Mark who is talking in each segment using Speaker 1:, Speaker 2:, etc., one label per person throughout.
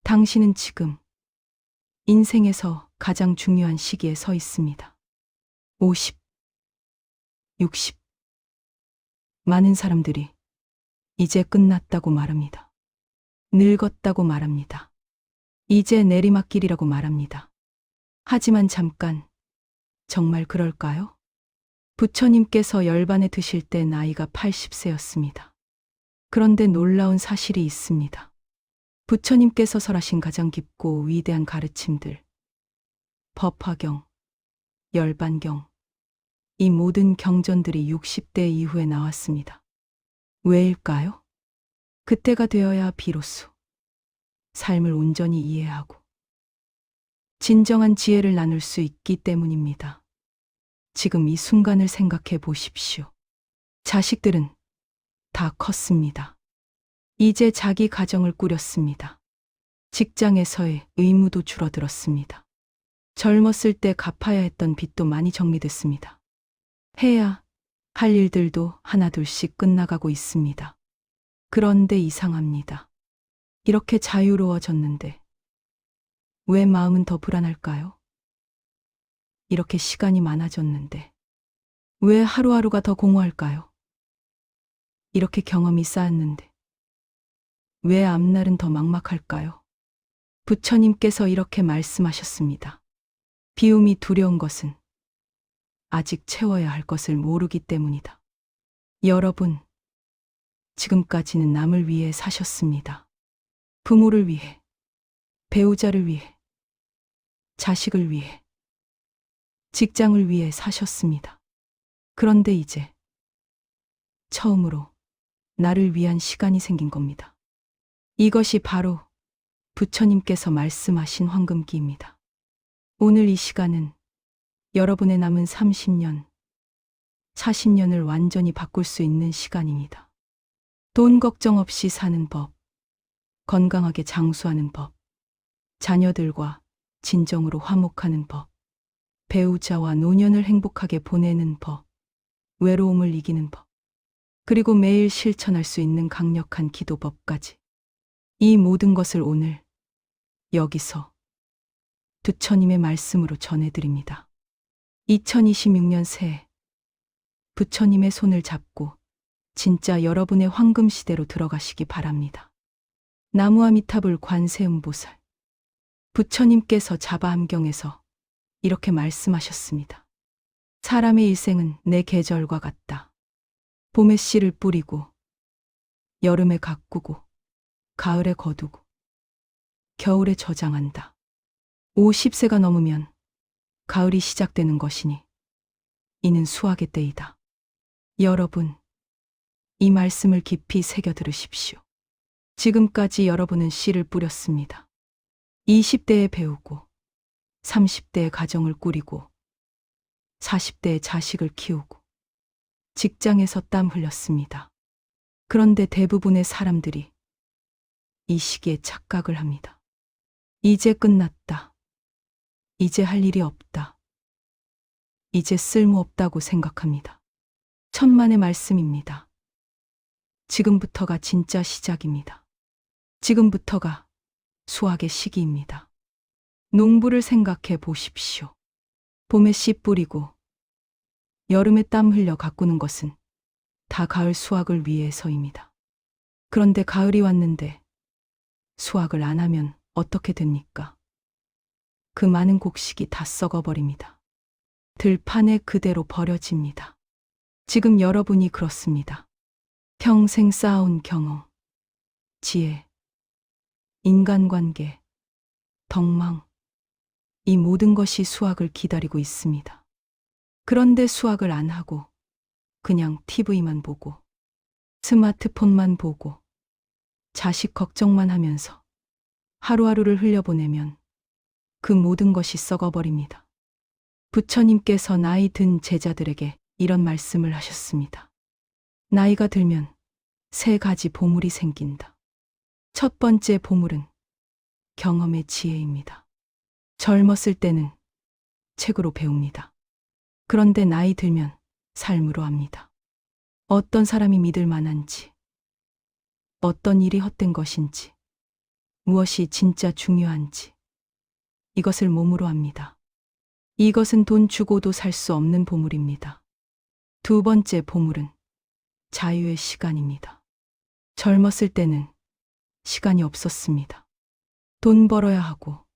Speaker 1: 당신은 지금 인생에서 가장 중요한 시기에 서 있습니다. 50, 60. 많은 사람들이 이제 끝났다고 말합니다. 늙었다고 말합니다. 이제 내리막길이라고 말합니다. 하지만 잠깐, 정말 그럴까요? 부처님께서 열반에 드실 때 나이가 80세였습니다. 그런데 놀라운 사실이 있습니다. 부처님께서 설하신 가장 깊고 위대한 가르침들, 법화경, 열반경, 이 모든 경전들이 60대 이후에 나왔습니다. 왜일까요? 그때가 되어야 비로소 삶을 온전히 이해하고 진정한 지혜를 나눌 수 있기 때문입니다. 지금 이 순간을 생각해 보십시오. 자식들은 다 컸습니다. 이제 자기 가정을 꾸렸습니다. 직장에서의 의무도 줄어들었습니다. 젊었을 때 갚아야 했던 빚도 많이 정리됐습니다. 해야 할 일들도 하나둘씩 끝나가고 있습니다. 그런데 이상합니다. 이렇게 자유로워졌는데 왜 마음은 더 불안할까요? 이렇게 시간이 많아졌는데 왜 하루하루가 더 공허할까요? 이렇게 경험이 쌓였는데 왜 앞날은 더 막막할까요? 부처님께서 이렇게 말씀하셨습니다. 비움이 두려운 것은 아직 채워야 할 것을 모르기 때문이다. 여러분, 지금까지는 남을 위해 사셨습니다. 부모를 위해, 배우자를 위해, 자식을 위해, 직장을 위해 사셨습니다. 그런데 이제 처음으로 나를 위한 시간이 생긴 겁니다. 이것이 바로 부처님께서 말씀하신 황금기입니다. 오늘 이 시간은 여러분의 남은 30년, 40년을 완전히 바꿀 수 있는 시간입니다. 돈 걱정 없이 사는 법, 건강하게 장수하는 법, 자녀들과 진정으로 화목하는 법, 배우자와 노년을 행복하게 보내는 법, 외로움을 이기는 법, 그리고 매일 실천할 수 있는 강력한 기도법까지. 이 모든 것을 오늘 여기서 부처님의 말씀으로 전해드립니다. 2026년 새해 부처님의 손을 잡고 진짜 여러분의 황금 시대로 들어가시기 바랍니다. 나무아미타불 관세음보살 부처님께서 자바암경에서 이렇게 말씀하셨습니다. 사람의 일생은 내 계절과 같다. 봄에 씨를 뿌리고 여름에 가꾸고 가을에 거두고 겨울에 저장한다. 50세가 넘으면 가을이 시작되는 것이니 이는 수확의 때이다. 여러분, 이 말씀을 깊이 새겨 들으십시오. 지금까지 여러분은 씨를 뿌렸습니다. 20대에 배우고 30대에 가정을 꾸리고 40대에 자식을 키우고 직장에서 땀 흘렸습니다. 그런데 대부분의 사람들이 이 시기에 착각을 합니다. 이제 끝났다. 이제 할 일이 없다. 이제 쓸모없다고 생각합니다. 천만의 말씀입니다. 지금부터가 진짜 시작입니다. 지금부터가 수확의 시기입니다. 농부를 생각해 보십시오. 봄에 씨 뿌리고 여름에 땀 흘려 가꾸는 것은 다 가을 수확을 위해서입니다. 그런데 가을이 왔는데 수확을 안 하면 어떻게 됩니까? 그 많은 곡식이 다 썩어버립니다. 들판에 그대로 버려집니다. 지금 여러분이 그렇습니다. 평생 쌓아온 경험, 지혜, 인간관계, 덕망, 이 모든 것이 수확을 기다리고 있습니다. 그런데 수확을 안 하고 그냥 TV만 보고 스마트폰만 보고 자식 걱정만 하면서 하루하루를 흘려보내면 그 모든 것이 썩어버립니다. 부처님께서 나이 든 제자들에게 이런 말씀을 하셨습니다. 나이가 들면 세 가지 보물이 생긴다. 첫 번째 보물은 경험의 지혜입니다. 젊었을 때는 책으로 배웁니다. 그런데 나이 들면 삶으로 합니다. 어떤 사람이 믿을 만한지, 어떤 일이 헛된 것인지, 무엇이 진짜 중요한지 이것을 몸으로 합니다. 이것은 돈 주고도 살 수 없는 보물입니다. 두 번째 보물은 자유의 시간입니다. 젊었을 때는 시간이 없었습니다. 돈 벌어야 하고,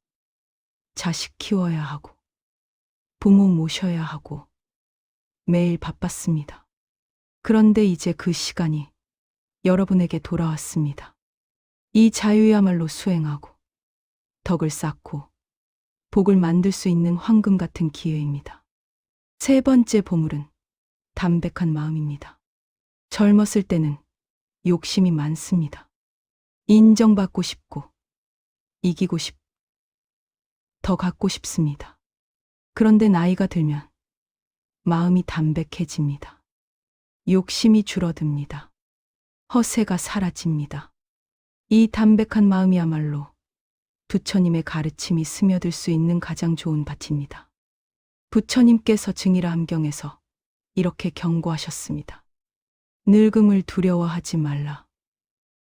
Speaker 1: 자식 키워야 하고, 부모 모셔야 하고, 매일 바빴습니다. 그런데 이제 그 시간이 여러분에게 돌아왔습니다. 이 자유야말로 수행하고, 덕을 쌓고, 복을 만들 수 있는 황금 같은 기회입니다. 세 번째 보물은 담백한 마음입니다. 젊었을 때는 욕심이 많습니다. 인정받고 싶고, 이기고 더 갖고 싶습니다. 그런데 나이가 들면 마음이 담백해집니다. 욕심이 줄어듭니다. 허세가 사라집니다. 이 담백한 마음이야말로 부처님의 가르침이 스며들 수 있는 가장 좋은 밭입니다. 부처님께서 증이라 함경에서 이렇게 경고하셨습니다. 늙음을 두려워하지 말라.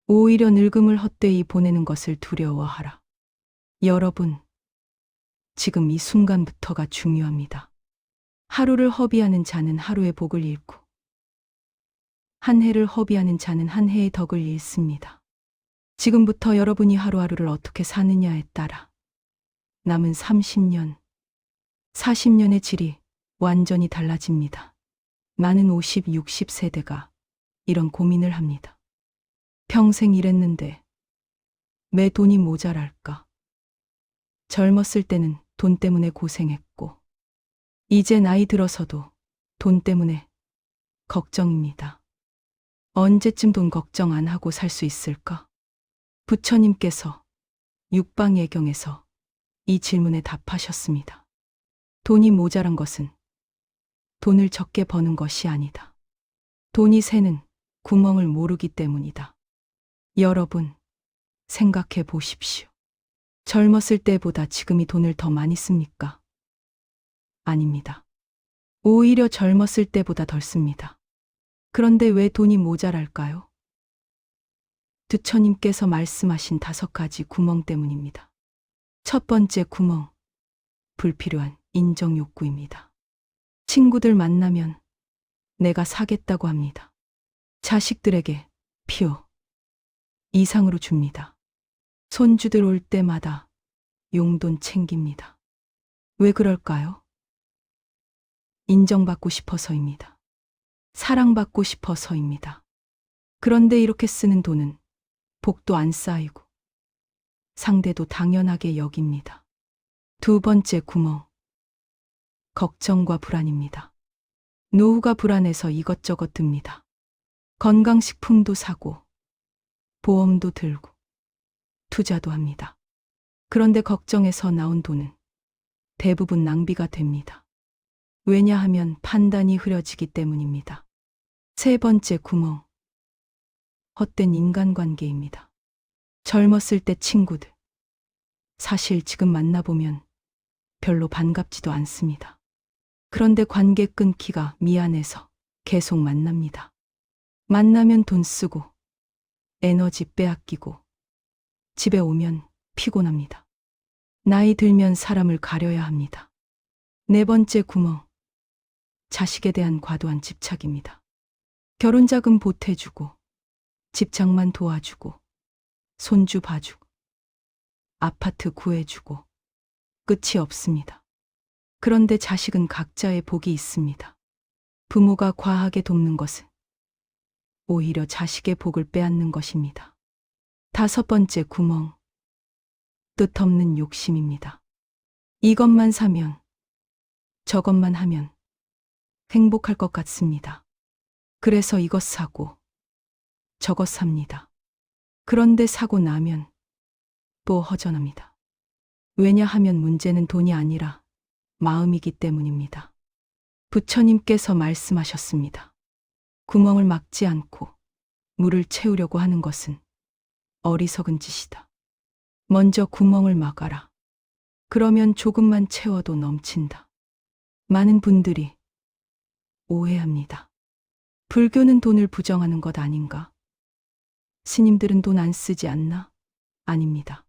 Speaker 1: 오히려 늙음을 헛되이 보내는 것을 두려워하라. 여러분, 지금 이 순간부터가 중요합니다. 하루를 허비하는 자는 하루의 복을 잃고, 한 해를 허비하는 자는 한 해의 덕을 잃습니다. 지금부터 여러분이 하루하루를 어떻게 사느냐에 따라 남은 30년, 40년의 질이 완전히 달라집니다. 많은 50, 60세대가 이런 고민을 합니다. 평생 일했는데 왜 돈이 모자랄까? 젊었을 때는 돈 때문에 고생했고, 이제 나이 들어서도 돈 때문에 걱정입니다. 언제쯤 돈 걱정 안 하고 살 수 있을까? 부처님께서 육방예경에서 이 질문에 답하셨습니다. 돈이 모자란 것은 돈을 적게 버는 것이 아니다. 돈이 새는 구멍을 모르기 때문이다. 여러분, 생각해 보십시오. 젊었을 때보다 지금이 돈을 더 많이 씁니까? 아닙니다. 오히려 젊었을 때보다 덜 씁니다. 그런데 왜 돈이 모자랄까요? 부처님께서 말씀하신 5가지 구멍 때문입니다. 첫 번째 구멍, 불필요한 인정 욕구입니다. 친구들 만나면 내가 사겠다고 합니다. 자식들에게 필요 이상으로 줍니다. 손주들 올 때마다 용돈 챙깁니다. 왜 그럴까요? 인정받고 싶어서입니다. 사랑받고 싶어서입니다. 그런데 이렇게 쓰는 돈은 복도 안 쌓이고 상대도 당연하게 여깁니다. 두 번째 구멍, 걱정과 불안입니다. 노후가 불안해서 이것저것 듭니다. 건강식품도 사고, 보험도 들고, 투자도 합니다. 그런데 걱정에서 나온 돈은 대부분 낭비가 됩니다. 왜냐하면 판단이 흐려지기 때문입니다. 세 번째 구멍, 헛된 인간관계입니다. 젊었을 때 친구들, 사실 지금 만나보면 별로 반갑지도 않습니다. 그런데 관계 끊기가 미안해서 계속 만납니다. 만나면 돈 쓰고, 에너지 빼앗기고, 집에 오면 피곤합니다. 나이 들면 사람을 가려야 합니다. 네 번째 구멍, 자식에 대한 과도한 집착입니다. 결혼자금 보태주고, 집장만 도와주고, 손주 봐주고, 아파트 구해주고, 끝이 없습니다. 그런데 자식은 각자의 복이 있습니다. 부모가 과하게 돕는 것은 오히려 자식의 복을 빼앗는 것입니다. 다섯 번째 구멍, 뜻없는 욕심입니다. 이것만 사면, 저것만 하면 행복할 것 같습니다. 그래서 이것 사고, 저것 삽니다. 그런데 사고 나면 또 허전합니다. 왜냐하면 문제는 돈이 아니라 마음이기 때문입니다. 부처님께서 말씀하셨습니다. 구멍을 막지 않고 물을 채우려고 하는 것은 어리석은 짓이다. 먼저 구멍을 막아라. 그러면 조금만 채워도 넘친다. 많은 분들이 오해합니다. 불교는 돈을 부정하는 것 아닌가? 스님들은 돈 안 쓰지 않나? 아닙니다.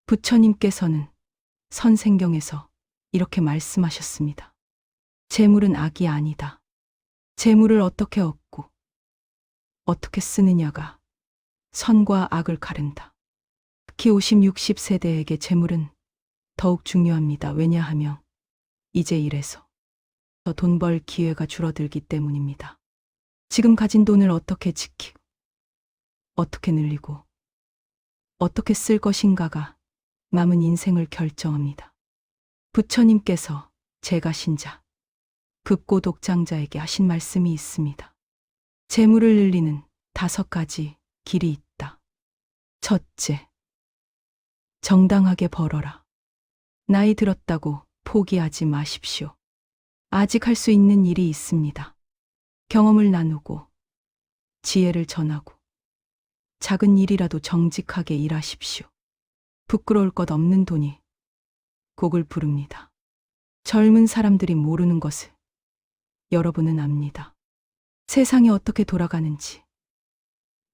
Speaker 1: 부처님께서는 선생경에서 이렇게 말씀하셨습니다. 재물은 악이 아니다. 재물을 어떻게 얻고 어떻게 쓰느냐가 선과 악을 가른다. 특히 50, 60세대에게 재물은 더욱 중요합니다. 왜냐하면 이제 이래서 더 돈 벌 기회가 줄어들기 때문입니다. 지금 가진 돈을 어떻게 지키고 어떻게 늘리고 어떻게 쓸 것인가가 남은 인생을 결정합니다. 부처님께서 제가 신자, 급고독장자에게 하신 말씀이 있습니다. 재물을 늘리는 5가지 길이 있다. 첫째, 정당하게 벌어라. 나이 들었다고 포기하지 마십시오. 아직 할 수 있는 일이 있습니다. 경험을 나누고 지혜를 전하고 작은 일이라도 정직하게 일하십시오. 부끄러울 것 없는 돈이 곡을 부릅니다. 젊은 사람들이 모르는 것을 여러분은 압니다. 세상이 어떻게 돌아가는지,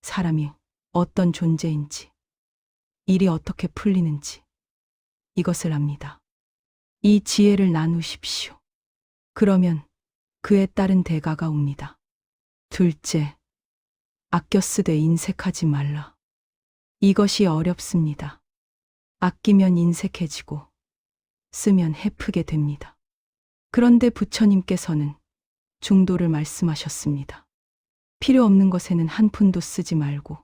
Speaker 1: 사람이 어떤 존재인지, 일이 어떻게 풀리는지 이것을 압니다. 이 지혜를 나누십시오. 그러면 그에 따른 대가가 옵니다. 둘째, 아껴 쓰되 인색하지 말라. 이것이 어렵습니다. 아끼면 인색해지고 쓰면 헤프게 됩니다. 그런데 부처님께서는 중도를 말씀하셨습니다. 필요 없는 것에는 한 푼도 쓰지 말고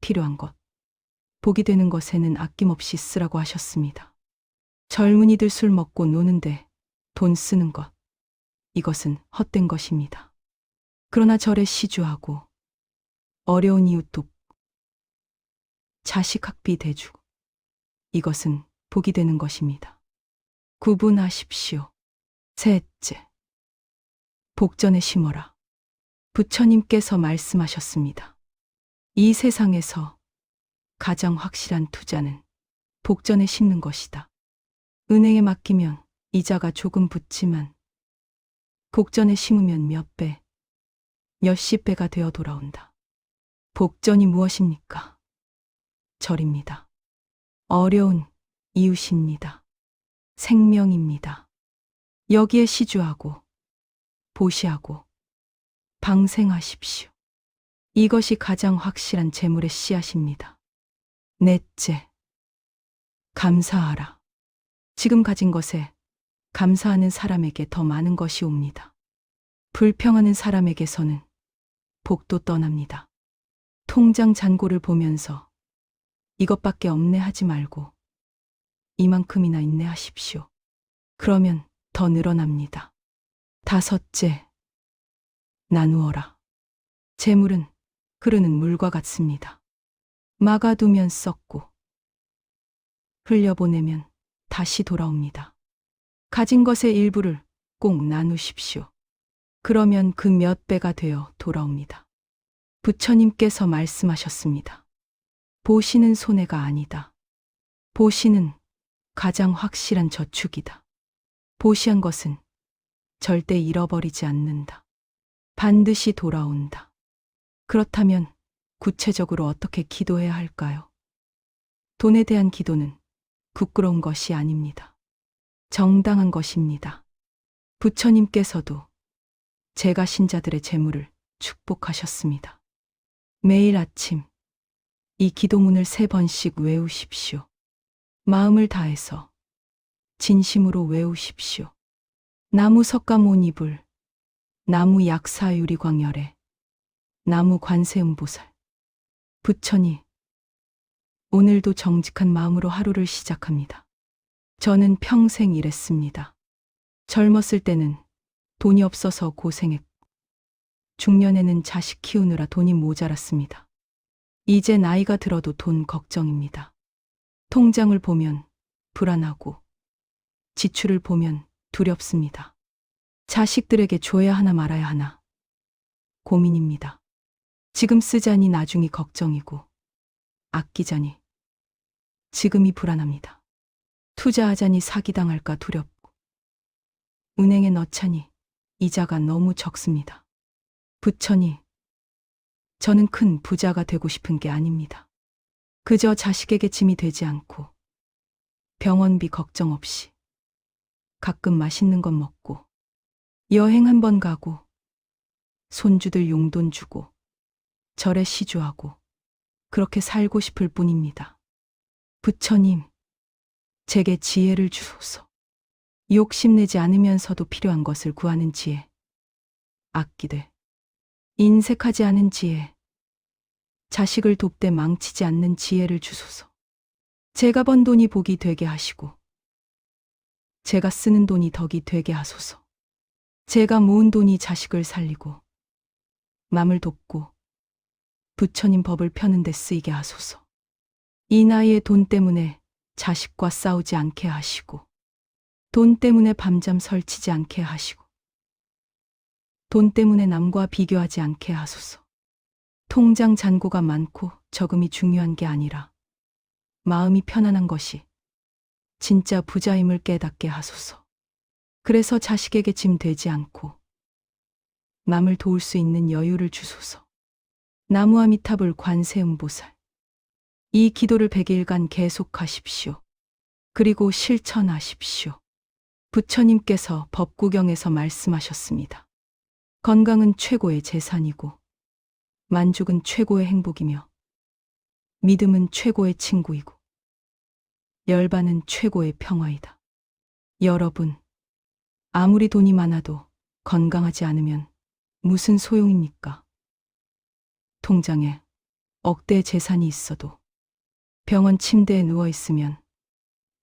Speaker 1: 필요한 것, 복이 되는 것에는 아낌없이 쓰라고 하셨습니다. 젊은이들 술 먹고 노는데 돈 쓰는 것, 이것은 헛된 것입니다. 그러나 절에 시주하고 어려운 이웃 돕고 자식 학비 대주고 이것은 복이 되는 것입니다. 구분하십시오. 셋째, 복전에 심어라. 부처님께서 말씀하셨습니다. 이 세상에서 가장 확실한 투자는 복전에 심는 것이다. 은행에 맡기면 이자가 조금 붙지만 복전에 심으면 몇 배, 몇십 배가 되어 돌아온다. 복전이 무엇입니까? 절입니다. 어려운 이웃입니다. 생명입니다. 여기에 시주하고 보시하고 방생하십시오. 이것이 가장 확실한 재물의 씨앗입니다. 넷째, 감사하라. 지금 가진 것에 감사하는 사람에게 더 많은 것이 옵니다. 불평하는 사람에게서는 복도 떠납니다. 통장 잔고를 보면서 이것밖에 없네 하지 말고 이만큼이나 있네 하십시오. 그러면 더 늘어납니다. 다섯째, 나누어라. 재물은 흐르는 물과 같습니다. 막아두면 썩고 흘려보내면 다시 돌아옵니다. 가진 것의 일부를 꼭 나누십시오. 그러면 그 몇 배가 되어 돌아옵니다. 부처님께서 말씀하셨습니다. 보시는 손해가 아니다. 보시는 가장 확실한 저축이다. 보시한 것은 절대 잃어버리지 않는다. 반드시 돌아온다. 그렇다면 구체적으로 어떻게 기도해야 할까요? 돈에 대한 기도는 부끄러운 것이 아닙니다. 정당한 것입니다. 부처님께서도 제가 신자들의 재물을 축복하셨습니다. 매일 아침 이 기도문을 3번씩 외우십시오. 마음을 다해서 진심으로 외우십시오. 나무 석가모니불, 나무 약사유리광열애, 나무 관세음보살. 부처님, 오늘도 정직한 마음으로 하루를 시작합니다. 저는 평생 일했습니다. 젊었을 때는 돈이 없어서 고생했고, 중년에는 자식 키우느라 돈이 모자랐습니다. 이제 나이가 들어도 돈 걱정입니다. 통장을 보면 불안하고, 지출을 보면 두렵습니다. 자식들에게 줘야 하나 말아야 하나 고민입니다. 지금 쓰자니 나중이 걱정이고, 아끼자니 지금이 불안합니다. 투자하자니 사기당할까 두렵고, 은행에 넣자니 이자가 너무 적습니다. 부처님, 저는 큰 부자가 되고 싶은 게 아닙니다. 그저 자식에게 짐이 되지 않고 병원비 걱정 없이 가끔 맛있는 것 먹고 여행 한 번 가고 손주들 용돈 주고 절에 시주하고 그렇게 살고 싶을 뿐입니다. 부처님, 제게 지혜를 주소서. 욕심내지 않으면서도 필요한 것을 구하는 지혜, 아끼되 인색하지 않은 지혜, 자식을 돕되 망치지 않는 지혜를 주소서. 제가 번 돈이 복이 되게 하시고 제가 쓰는 돈이 덕이 되게 하소서. 제가 모은 돈이 자식을 살리고 남을 돕고 부처님 법을 펴는 데 쓰이게 하소서. 이 나이에 돈 때문에 자식과 싸우지 않게 하시고 돈 때문에 밤잠 설치지 않게 하시고 돈 때문에 남과 비교하지 않게 하소서. 통장 잔고가 많고 적음이 중요한 게 아니라 마음이 편안한 것이 진짜 부자임을 깨닫게 하소서. 그래서 자식에게 짐 되지 않고 남을 도울 수 있는 여유를 주소서. 나무아미타불 관세음보살. 이 기도를 100일간 계속하십시오. 그리고 실천하십시오. 부처님께서 법구경에서 말씀하셨습니다. 건강은 최고의 재산이고 만족은 최고의 행복이며 믿음은 최고의 친구이고 열반은 최고의 평화이다. 여러분, 아무리 돈이 많아도 건강하지 않으면 무슨 소용입니까? 통장에 억대 재산이 있어도 병원 침대에 누워 있으면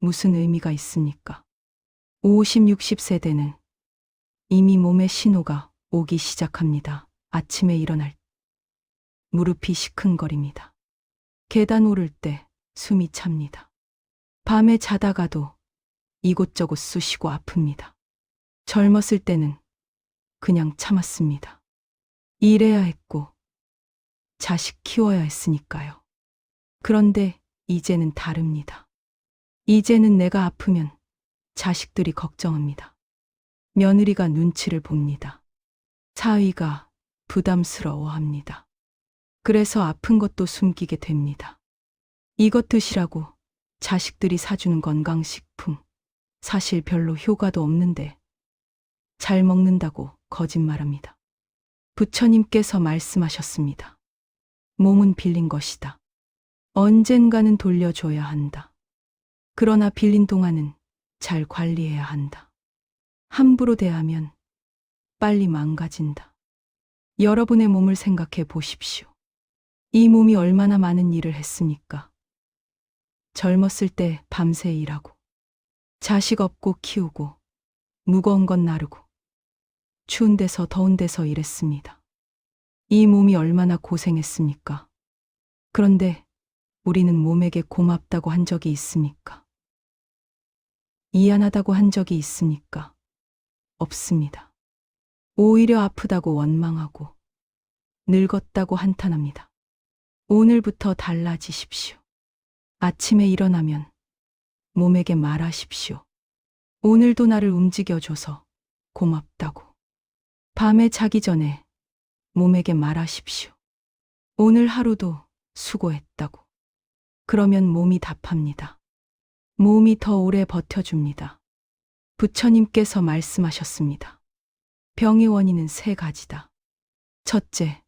Speaker 1: 무슨 의미가 있습니까? 50, 60세대는 이미 몸에 신호가 오기 시작합니다. 아침에 일어날 때 무릎이 시큰거립니다. 계단 오를 때 숨이 찹니다. 밤에 자다가도 이곳저곳 쑤시고 아픕니다. 젊었을 때는 그냥 참았습니다. 일해야 했고 자식 키워야 했으니까요. 그런데 이제는 다릅니다. 이제는 내가 아프면 자식들이 걱정합니다. 며느리가 눈치를 봅니다. 사위가 부담스러워합니다. 그래서 아픈 것도 숨기게 됩니다. 이것 드시라고 자식들이 사주는 건강식품, 사실 별로 효과도 없는데 잘 먹는다고 거짓말합니다. 부처님께서 말씀하셨습니다. 몸은 빌린 것이다. 언젠가는 돌려줘야 한다. 그러나 빌린 동안은 잘 관리해야 한다. 함부로 대하면 빨리 망가진다. 여러분의 몸을 생각해 보십시오. 이 몸이 얼마나 많은 일을 했습니까? 젊었을 때 밤새 일하고 자식 업고 키우고 무거운 건 나르고 추운 데서 더운 데서 일했습니다. 이 몸이 얼마나 고생했습니까? 그런데 우리는 몸에게 고맙다고 한 적이 있습니까? 미안하다고 한 적이 있습니까? 없습니다. 오히려 아프다고 원망하고 늙었다고 한탄합니다. 오늘부터 달라지십시오. 아침에 일어나면 몸에게 말하십시오. 오늘도 나를 움직여줘서 고맙다고. 밤에 자기 전에 몸에게 말하십시오. 오늘 하루도 수고했다고. 그러면 몸이 답합니다. 몸이 더 오래 버텨줍니다. 부처님께서 말씀하셨습니다. 병의 원인은 3가지다. 첫째,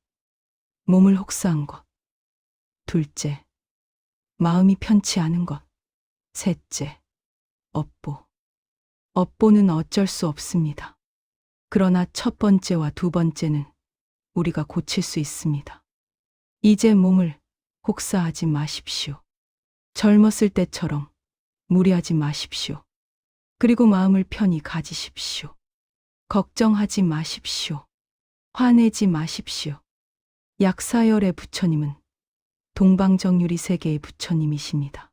Speaker 1: 몸을 혹사한 것. 둘째, 마음이 편치 않은 것. 셋째, 업보. 업보는 어쩔 수 없습니다. 그러나 첫 번째와 두 번째는 우리가 고칠 수 있습니다. 이제 몸을 혹사하지 마십시오. 젊었을 때처럼 무리하지 마십시오. 그리고 마음을 편히 가지십시오. 걱정하지 마십시오. 화내지 마십시오. 약사열의 부처님은 동방정유리 세계의 부처님이십니다.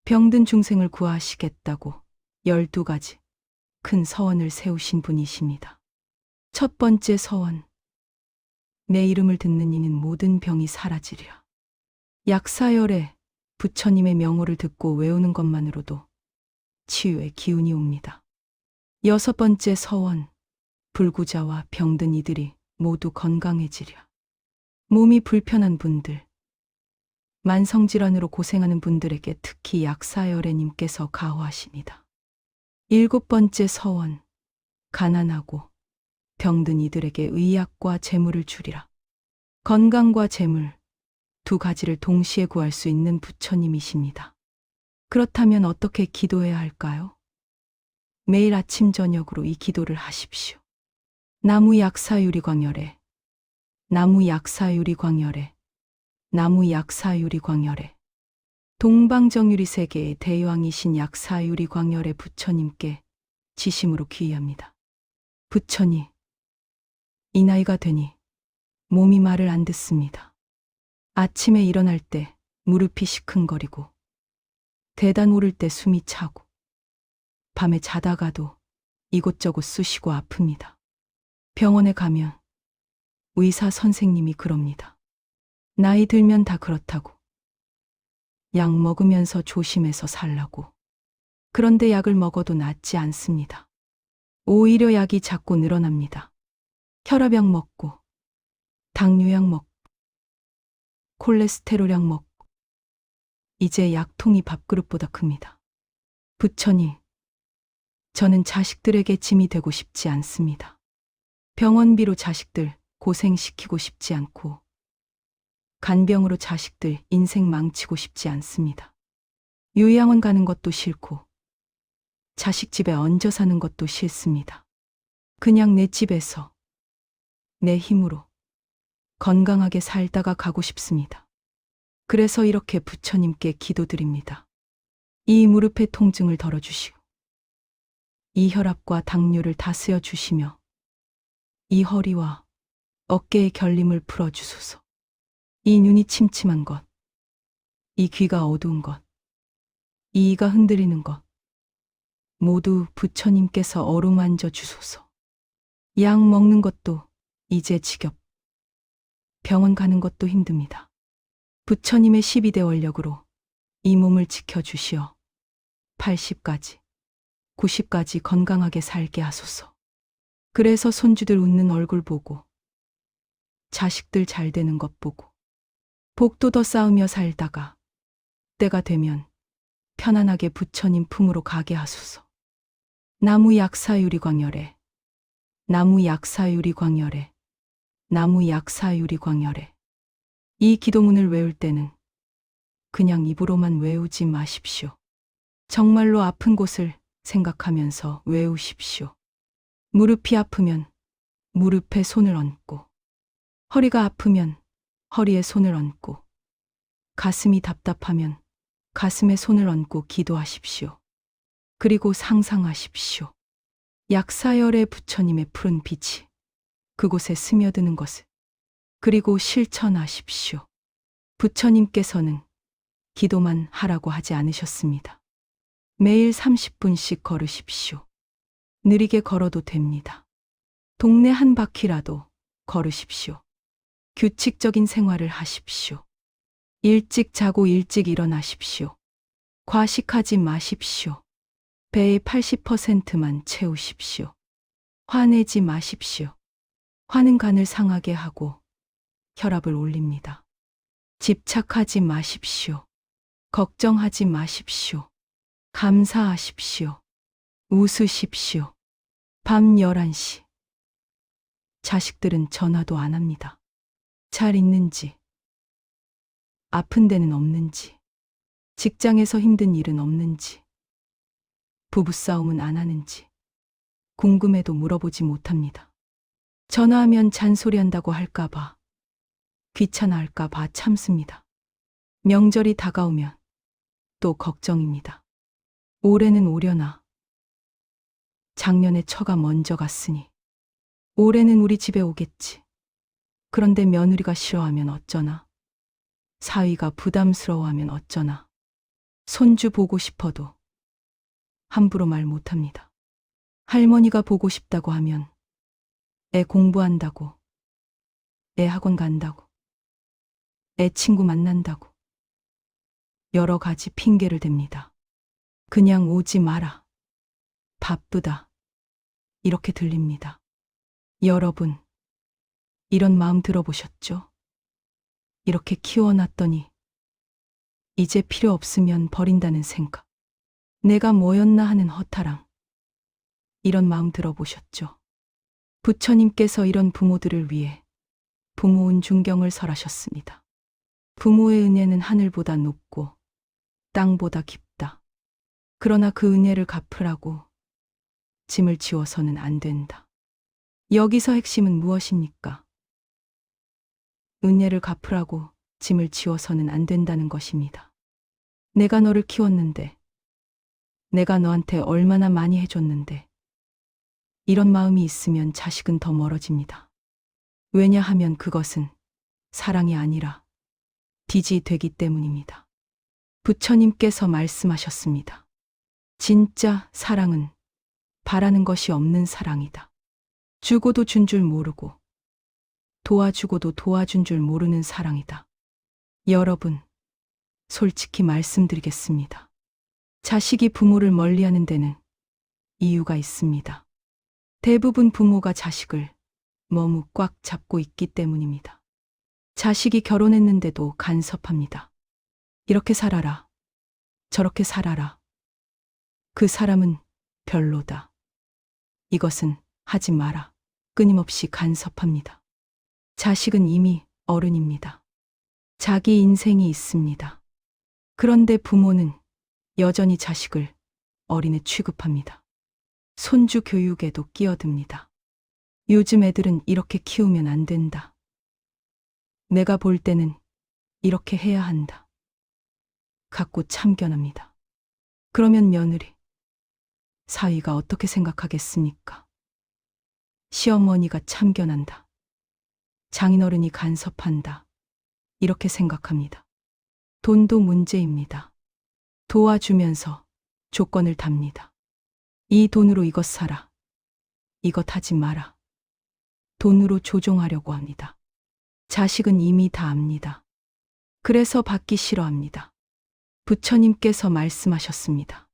Speaker 1: 병든 중생을 구하시겠다고 12가지 큰 서원을 세우신 분이십니다. 첫 번째 서원, 내 이름을 듣는 이는 모든 병이 사라지리라. 약사열의 부처님의 명호를 듣고 외우는 것만으로도 치유의 기운이 옵니다. 6번째 서원, 불구자와 병든 이들이 모두 건강해지랴. 몸이 불편한 분들, 만성질환으로 고생하는 분들에게 특히 약사여래님께서 가호하십니다. 7번째 서원. 가난하고 병든 이들에게 의약과 재물을 주리라. 건강과 재물, 두 가지를 동시에 구할 수 있는 부처님이십니다. 그렇다면 어떻게 기도해야 할까요? 매일 아침 저녁으로 이 기도를 하십시오. 나무 약사유리 광열에, 나무 약사유리 광열에, 나무 약사유리 광열에. 동방정유리 세계의 대왕이신 약사유리 광열의 부처님께 지심으로 귀의합니다. 부처님, 이 나이가 되니 몸이 말을 안 듣습니다. 아침에 일어날 때 무릎이 시큰거리고, 계단 오를 때 숨이 차고, 밤에 자다가도 이곳저곳 쑤시고 아픕니다. 병원에 가면 의사 선생님이 그럽니다. 나이 들면 다 그렇다고. 약 먹으면서 조심해서 살라고. 그런데 약을 먹어도 낫지 않습니다. 오히려 약이 자꾸 늘어납니다. 혈압약 먹고, 당뇨약 먹고, 콜레스테롤약 먹고, 이제 약통이 밥그릇보다 큽니다. 부처님, 저는 자식들에게 짐이 되고 싶지 않습니다. 병원비로 자식들 고생시키고 싶지 않고, 간병으로 자식들 인생 망치고 싶지 않습니다. 요양원 가는 것도 싫고, 자식 집에 얹어 사는 것도 싫습니다. 그냥 내 집에서, 내 힘으로 건강하게 살다가 가고 싶습니다. 그래서 이렇게 부처님께 기도드립니다. 이 무릎의 통증을 덜어주시고, 이 혈압과 당뇨를 다스려 주시며, 이 허리와 어깨의 결림을 풀어주소서. 이 눈이 침침한 것, 이 귀가 어두운 것, 이 이가 흔들리는 것, 모두 부처님께서 어루만져 주소서. 약 먹는 것도 이제 지겹, 병원 가는 것도 힘듭니다. 부처님의 12대 원력으로 이 몸을 지켜주시어 80까지, 90까지 건강하게 살게 하소서. 그래서 손주들 웃는 얼굴 보고, 자식들 잘 되는 것 보고, 복도 더 쌓으며 살다가 때가 되면 편안하게 부처님 품으로 가게 하소서. 나무 약사유리 광열에, 나무 약사유리 광열에, 나무 약사유리 광열에. 이 기도문을 외울 때는 그냥 입으로만 외우지 마십시오. 정말로 아픈 곳을 생각하면서 외우십시오. 무릎이 아프면 무릎에 손을 얹고, 허리가 아프면 허리에 손을 얹고, 가슴이 답답하면 가슴에 손을 얹고 기도하십시오. 그리고 상상하십시오. 약사열의 부처님의 푸른 빛이 그곳에 스며드는 것을. 그리고 실천하십시오. 부처님께서는 기도만 하라고 하지 않으셨습니다. 매일 30분씩 걸으십시오. 느리게 걸어도 됩니다. 동네 한 바퀴라도 걸으십시오. 규칙적인 생활을 하십시오. 일찍 자고 일찍 일어나십시오. 과식하지 마십시오. 배의 80%만 채우십시오. 화내지 마십시오. 화는 간을 상하게 하고 혈압을 올립니다. 집착하지 마십시오. 걱정하지 마십시오. 감사하십시오. 웃으십시오. 밤 11시. 자식들은 전화도 안 합니다. 잘 있는지, 아픈 데는 없는지, 직장에서 힘든 일은 없는지, 부부싸움은 안 하는지, 궁금해도 물어보지 못합니다. 전화하면 잔소리한다고 할까봐, 귀찮아할까봐 참습니다. 명절이 다가오면 또 걱정입니다. 올해는 오려나. 작년에 처가 먼저 갔으니 올해는 우리 집에 오겠지. 그런데 며느리가 싫어하면 어쩌나. 사위가 부담스러워하면 어쩌나. 손주 보고 싶어도 함부로 말 못합니다. 할머니가 보고 싶다고 하면 애 공부한다고, 애 학원 간다고, 애 친구 만난다고 여러 가지 핑계를 댑니다. 그냥 오지 마라. 바쁘다. 이렇게 들립니다. 여러분, 이런 마음 들어보셨죠? 이렇게 키워놨더니 이제 필요 없으면 버린다는 생각. 내가 뭐였나 하는 허탈함. 이런 마음 들어보셨죠? 부처님께서 이런 부모들을 위해 부모운 중경을 설하셨습니다. 부모의 은혜는 하늘보다 높고 땅보다 깊다. 그러나 그 은혜를 갚으라고 짐을 지워서는 안 된다. 여기서 핵심은 무엇입니까? 은혜를 갚으라고 짐을 지워서는 안 된다는 것입니다. 내가 너를 키웠는데, 내가 너한테 얼마나 많이 해줬는데, 이런 마음이 있으면 자식은 더 멀어집니다. 왜냐하면 그것은 사랑이 아니라 빚이 되기 때문입니다. 부처님께서 말씀하셨습니다. 진짜 사랑은 바라는 것이 없는 사랑이다. 주고도 준 줄 모르고 도와주고도 도와준 줄 모르는 사랑이다. 여러분, 솔직히 말씀드리겠습니다. 자식이 부모를 멀리하는 데는 이유가 있습니다. 대부분 부모가 자식을 너무 꽉 잡고 있기 때문입니다. 자식이 결혼했는데도 간섭합니다. 이렇게 살아라. 저렇게 살아라. 그 사람은 별로다. 이것은 하지 마라. 끊임없이 간섭합니다. 자식은 이미 어른입니다. 자기 인생이 있습니다. 그런데 부모는 여전히 자식을 어린애 취급합니다. 손주 교육에도 끼어듭니다. 요즘 애들은 이렇게 키우면 안 된다. 내가 볼 때는 이렇게 해야 한다. 갖고 참견합니다. 그러면 며느리, 사위가 어떻게 생각하겠습니까? 시어머니가 참견한다. 장인어른이 간섭한다. 이렇게 생각합니다. 돈도 문제입니다. 도와주면서 조건을 답니다. 이 돈으로 이것 사라. 이것 하지 마라. 돈으로 조종하려고 합니다. 자식은 이미 다 압니다. 그래서 받기 싫어합니다. 부처님께서 말씀하셨습니다.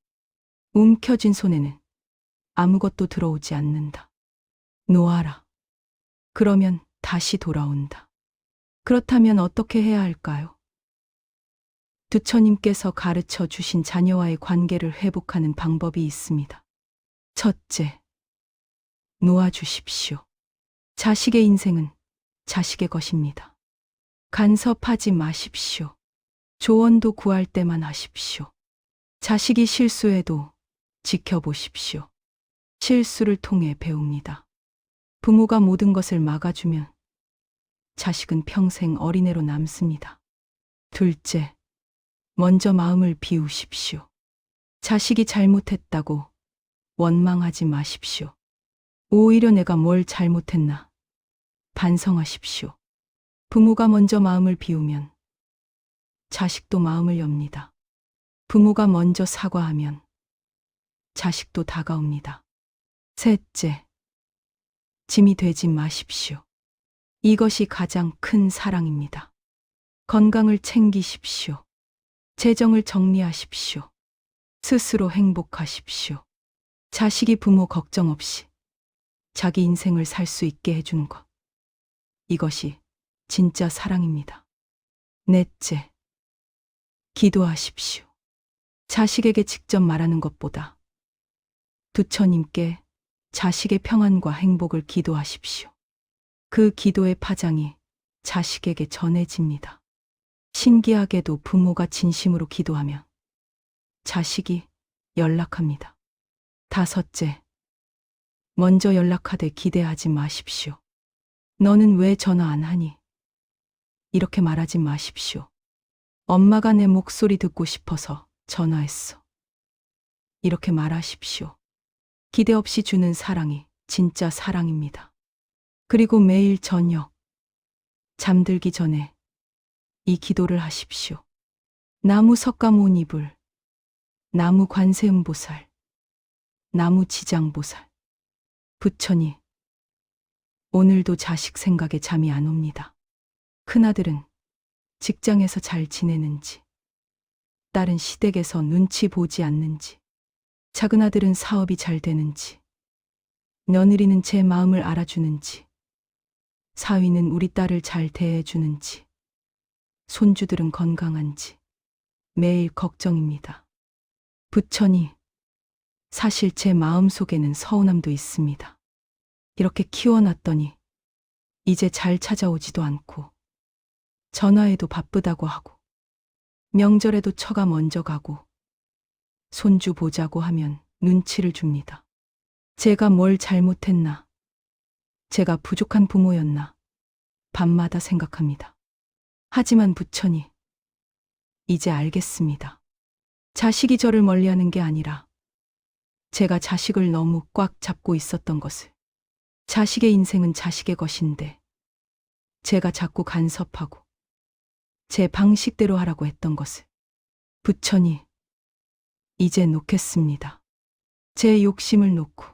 Speaker 1: 움켜쥔 손에는 아무것도 들어오지 않는다. 놓아라. 그러면 다시 돌아온다. 그렇다면 어떻게 해야 할까요? 부처님께서 가르쳐 주신 자녀와의 관계를 회복하는 방법이 있습니다. 첫째, 놓아주십시오. 자식의 인생은 자식의 것입니다. 간섭하지 마십시오. 조언도 구할 때만 하십시오. 자식이 실수해도 지켜보십시오. 실수를 통해 배웁니다. 부모가 모든 것을 막아주면 자식은 평생 어린애로 남습니다. 둘째, 먼저 마음을 비우십시오. 자식이 잘못했다고 원망하지 마십시오. 오히려 내가 뭘 잘못했나 반성하십시오. 부모가 먼저 마음을 비우면 자식도 마음을 엽니다. 부모가 먼저 사과하면 자식도 다가옵니다. 셋째, 짐이 되지 마십시오. 이것이 가장 큰 사랑입니다. 건강을 챙기십시오. 재정을 정리하십시오. 스스로 행복하십시오. 자식이 부모 걱정 없이 자기 인생을 살 수 있게 해주는 것. 이것이 진짜 사랑입니다. 넷째, 기도하십시오. 자식에게 직접 말하는 것보다 부처님께 자식의 평안과 행복을 기도하십시오. 그 기도의 파장이 자식에게 전해집니다. 신기하게도 부모가 진심으로 기도하면 자식이 연락합니다. 다섯째, 먼저 연락하되 기대하지 마십시오. 너는 왜 전화 안 하니? 이렇게 말하지 마십시오. 엄마가 내 목소리 듣고 싶어서 전화했어. 이렇게 말하십시오. 기대 없이 주는 사랑이 진짜 사랑입니다. 그리고 매일 저녁 잠들기 전에 이 기도를 하십시오. 나무 석가모니불, 나무 관세음보살, 나무 지장보살. 부처님, 오늘도 자식 생각에 잠이 안 옵니다. 큰아들은 직장에서 잘 지내는지, 딸은 시댁에서 눈치 보지 않는지, 작은아들은 사업이 잘 되는지, 며느리는 제 마음을 알아주는지, 사위는 우리 딸을 잘 대해주는지, 손주들은 건강한지, 매일 걱정입니다. 부처님, 사실 제 마음속에는 서운함도 있습니다. 이렇게 키워놨더니 이제 잘 찾아오지도 않고 전화해도 바쁘다고 하고 명절에도 처가 먼저 가고 손주 보자고 하면 눈치를 줍니다. 제가 뭘 잘못했나? 제가 부족한 부모였나? 밤마다 생각합니다. 하지만 부처님, 이제 알겠습니다. 자식이 저를 멀리하는 게 아니라 제가 자식을 너무 꽉 잡고 있었던 것을. 자식의 인생은 자식의 것인데 제가 자꾸 간섭하고 제 방식대로 하라고 했던 것을. 부처님, 이제 놓겠습니다. 제 욕심을 놓고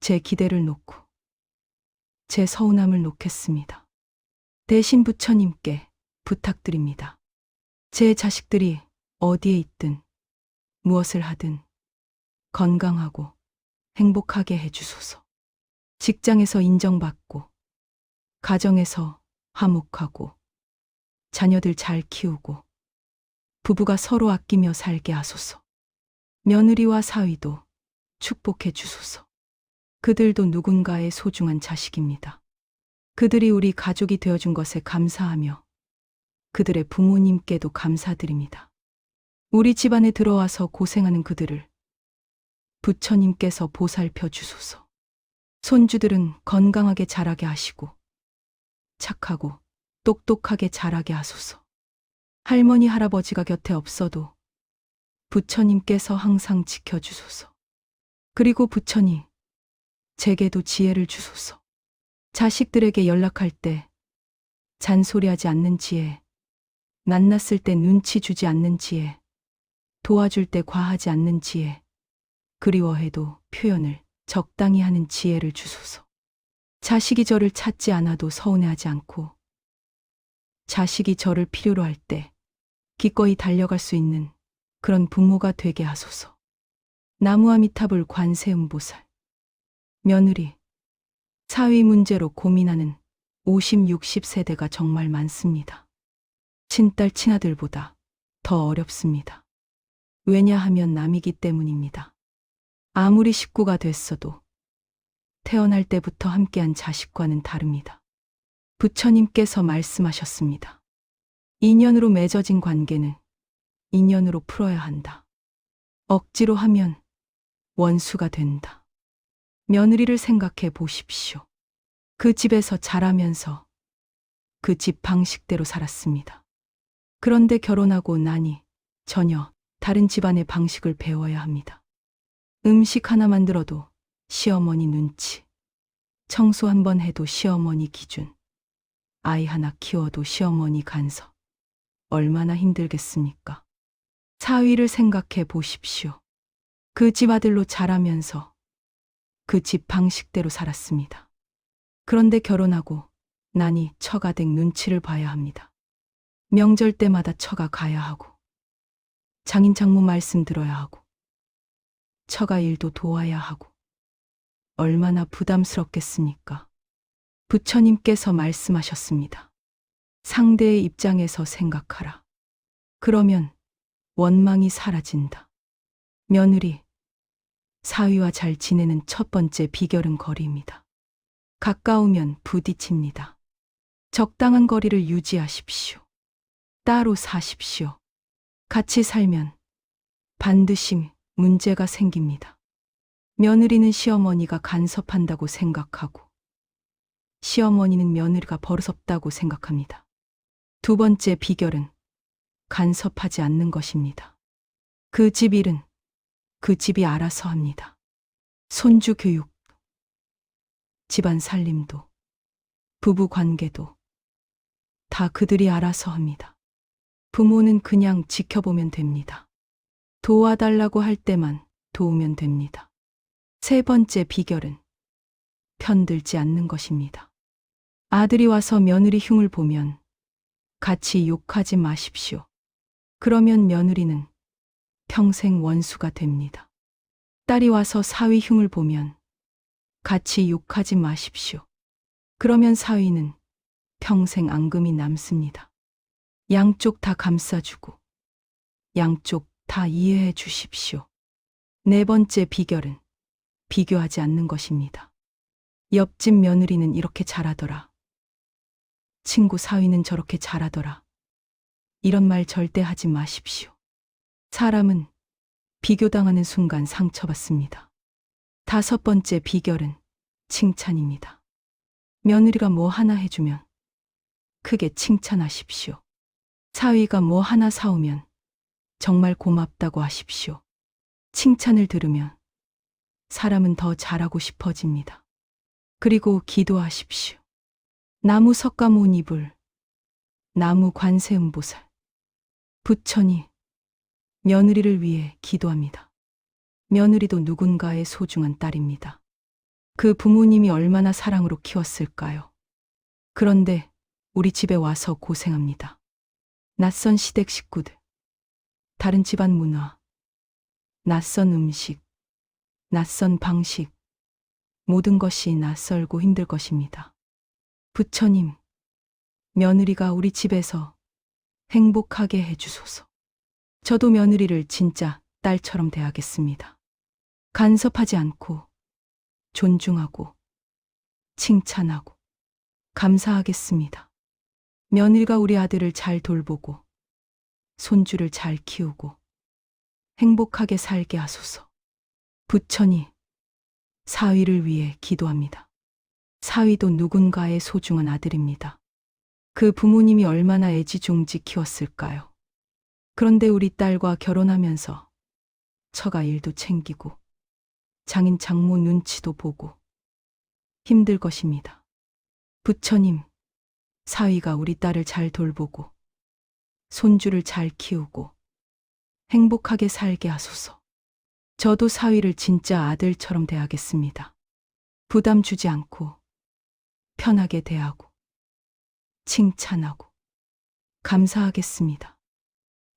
Speaker 1: 제 기대를 놓고 제 서운함을 놓겠습니다. 대신 부처님께 부탁드립니다. 제 자식들이 어디에 있든 무엇을 하든 건강하고 행복하게 해주소서. 직장에서 인정받고 가정에서 화목하고 자녀들 잘 키우고 부부가 서로 아끼며 살게 하소서. 며느리와 사위도 축복해 주소서. 그들도 누군가의 소중한 자식입니다. 그들이 우리 가족이 되어준 것에 감사하며 그들의 부모님께도 감사드립니다. 우리 집안에 들어와서 고생하는 그들을 부처님께서 보살펴 주소서. 손주들은 건강하게 자라게 하시고 착하고 똑똑하게 자라게 하소서. 할머니, 할아버지가 곁에 없어도 부처님께서 항상 지켜주소서. 그리고 부처님, 제게도 지혜를 주소서. 자식들에게 연락할 때 잔소리하지 않는 지혜, 낯났을 때 눈치 주지 않는 지혜, 도와줄 때 과하지 않는 지혜, 그리워해도 표현을 적당히 하는 지혜를 주소서. 자식이 저를 찾지 않아도 서운해하지 않고 자식이 저를 필요로 할 때 기꺼이 달려갈 수 있는 그런 부모가 되게 하소서. 나무아미타불 관세음보살. 며느리, 사위 문제로 고민하는 50, 60세대가 정말 많습니다. 친딸, 친아들보다 더 어렵습니다. 왜냐하면 남이기 때문입니다. 아무리 식구가 됐어도 태어날 때부터 함께한 자식과는 다릅니다. 부처님께서 말씀하셨습니다. 인연으로 맺어진 관계는 인연으로 풀어야 한다. 억지로 하면 원수가 된다. 며느리를 생각해 보십시오. 그 집에서 자라면서 그 집 방식대로 살았습니다. 그런데 결혼하고 나니 전혀 다른 집안의 방식을 배워야 합니다. 음식 하나 만들어도 시어머니 눈치, 청소 한 번 해도 시어머니 기준, 아이 하나 키워도 시어머니 간섭. 얼마나 힘들겠습니까? 사위를 생각해 보십시오. 그 집 아들로 자라면서 그 집 방식대로 살았습니다. 그런데 결혼하고 나니 처가댁 눈치를 봐야 합니다. 명절 때마다 처가 가야 하고 장인 장모 말씀 들어야 하고 처가 일도 도와야 하고 얼마나 부담스럽겠습니까? 부처님께서 말씀하셨습니다. 상대의 입장에서 생각하라. 그러면 원망이 사라진다. 며느리, 사위와 잘 지내는 첫 번째 비결은 거리입니다. 가까우면 부딪힙니다. 적당한 거리를 유지하십시오. 따로 사십시오. 같이 살면 반드시 문제가 생깁니다. 며느리는 시어머니가 간섭한다고 생각하고 시어머니는 며느리가 버릇없다고 생각합니다. 두 번째 비결은 간섭하지 않는 것입니다. 그 집 일은 그 집이 알아서 합니다. 손주 교육, 집안 살림도, 부부 관계도 다 그들이 알아서 합니다. 부모는 그냥 지켜보면 됩니다. 도와달라고 할 때만 도우면 됩니다. 세 번째 비결은 편들지 않는 것입니다. 아들이 와서 며느리 흉을 보면 같이 욕하지 마십시오. 그러면 며느리는 평생 원수가 됩니다. 딸이 와서 사위 흉을 보면 같이 욕하지 마십시오. 그러면 사위는 평생 앙금이 남습니다. 양쪽 다 감싸주고 양쪽 다 이해해 주십시오. 네 번째 비결은 비교하지 않는 것입니다. 옆집 며느리는 이렇게 잘하더라. 친구 사위는 저렇게 잘하더라. 이런 말 절대 하지 마십시오. 사람은 비교당하는 순간 상처받습니다. 다섯 번째 비결은 칭찬입니다. 며느리가 뭐 하나 해주면 크게 칭찬하십시오. 사위가 뭐 하나 사오면 정말 고맙다고 하십시오. 칭찬을 들으면 사람은 더 잘하고 싶어집니다. 그리고 기도하십시오. 나무 석가모니 이불, 나무 관세음보살, 부처니 며느리를 위해 기도합니다. 며느리도 누군가의 소중한 딸입니다. 그 부모님이 얼마나 사랑으로 키웠을까요? 그런데 우리 집에 와서 고생합니다. 낯선 시댁 식구들, 다른 집안 문화, 낯선 음식, 낯선 방식, 모든 것이 낯설고 힘들 것입니다. 부처님, 며느리가 우리 집에서 행복하게 해주소서. 저도 며느리를 진짜 딸처럼 대하겠습니다. 간섭하지 않고, 존중하고, 칭찬하고, 감사하겠습니다. 며느리가 우리 아들을 잘 돌보고, 손주를 잘 키우고, 행복하게 살게 하소서. 부처니, 사위를 위해 기도합니다. 사위도 누군가의 소중한 아들입니다. 그 부모님이 얼마나 애지중지 키웠을까요? 그런데 우리 딸과 결혼하면서 처가 일도 챙기고 장인 장모 눈치도 보고 힘들 것입니다. 부처님, 사위가 우리 딸을 잘 돌보고 손주를 잘 키우고 행복하게 살게 하소서. 저도 사위를 진짜 아들처럼 대하겠습니다. 부담 주지 않고 편하게 대하고 칭찬하고 감사하겠습니다.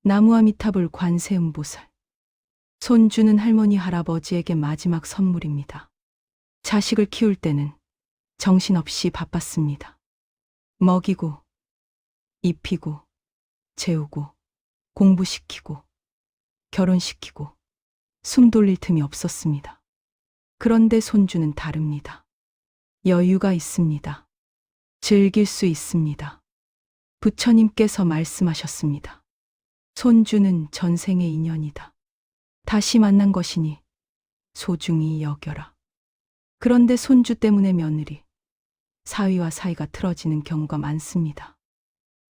Speaker 1: 나무아미타불 관세음보살. 손주는 할머니 할아버지에게 마지막 선물입니다. 자식을 키울 때는 정신없이 바빴습니다. 먹이고 입히고 재우고 공부시키고 결혼시키고 숨 돌릴 틈이 없었습니다. 그런데 손주는 다릅니다. 여유가 있습니다. 즐길 수 있습니다. 부처님께서 말씀하셨습니다. 손주는 전생의 인연이다. 다시 만난 것이니 소중히 여겨라. 그런데 손주 때문에 며느리, 사위와 사이가 틀어지는 경우가 많습니다.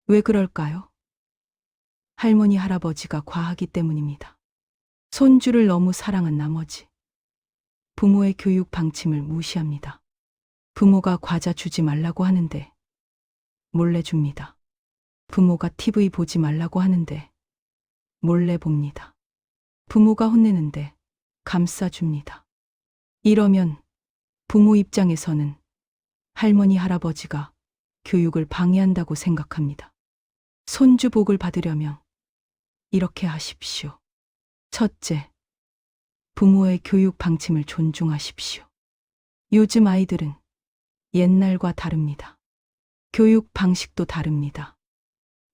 Speaker 1: 왜 그럴까요? 할머니 할아버지가 과하기 때문입니다. 손주를 너무 사랑한 나머지 부모의 교육 방침을 무시합니다. 부모가 과자 주지 말라고 하는데 몰래 줍니다. 부모가 TV 보지 말라고 하는데 몰래 봅니다. 부모가 혼내는데 감싸줍니다. 이러면 부모 입장에서는 할머니 할아버지가 교육을 방해한다고 생각합니다. 손주 복을 받으려면 이렇게 하십시오. 첫째, 부모의 교육 방침을 존중하십시오. 요즘 아이들은 옛날과 다릅니다. 교육 방식도 다릅니다.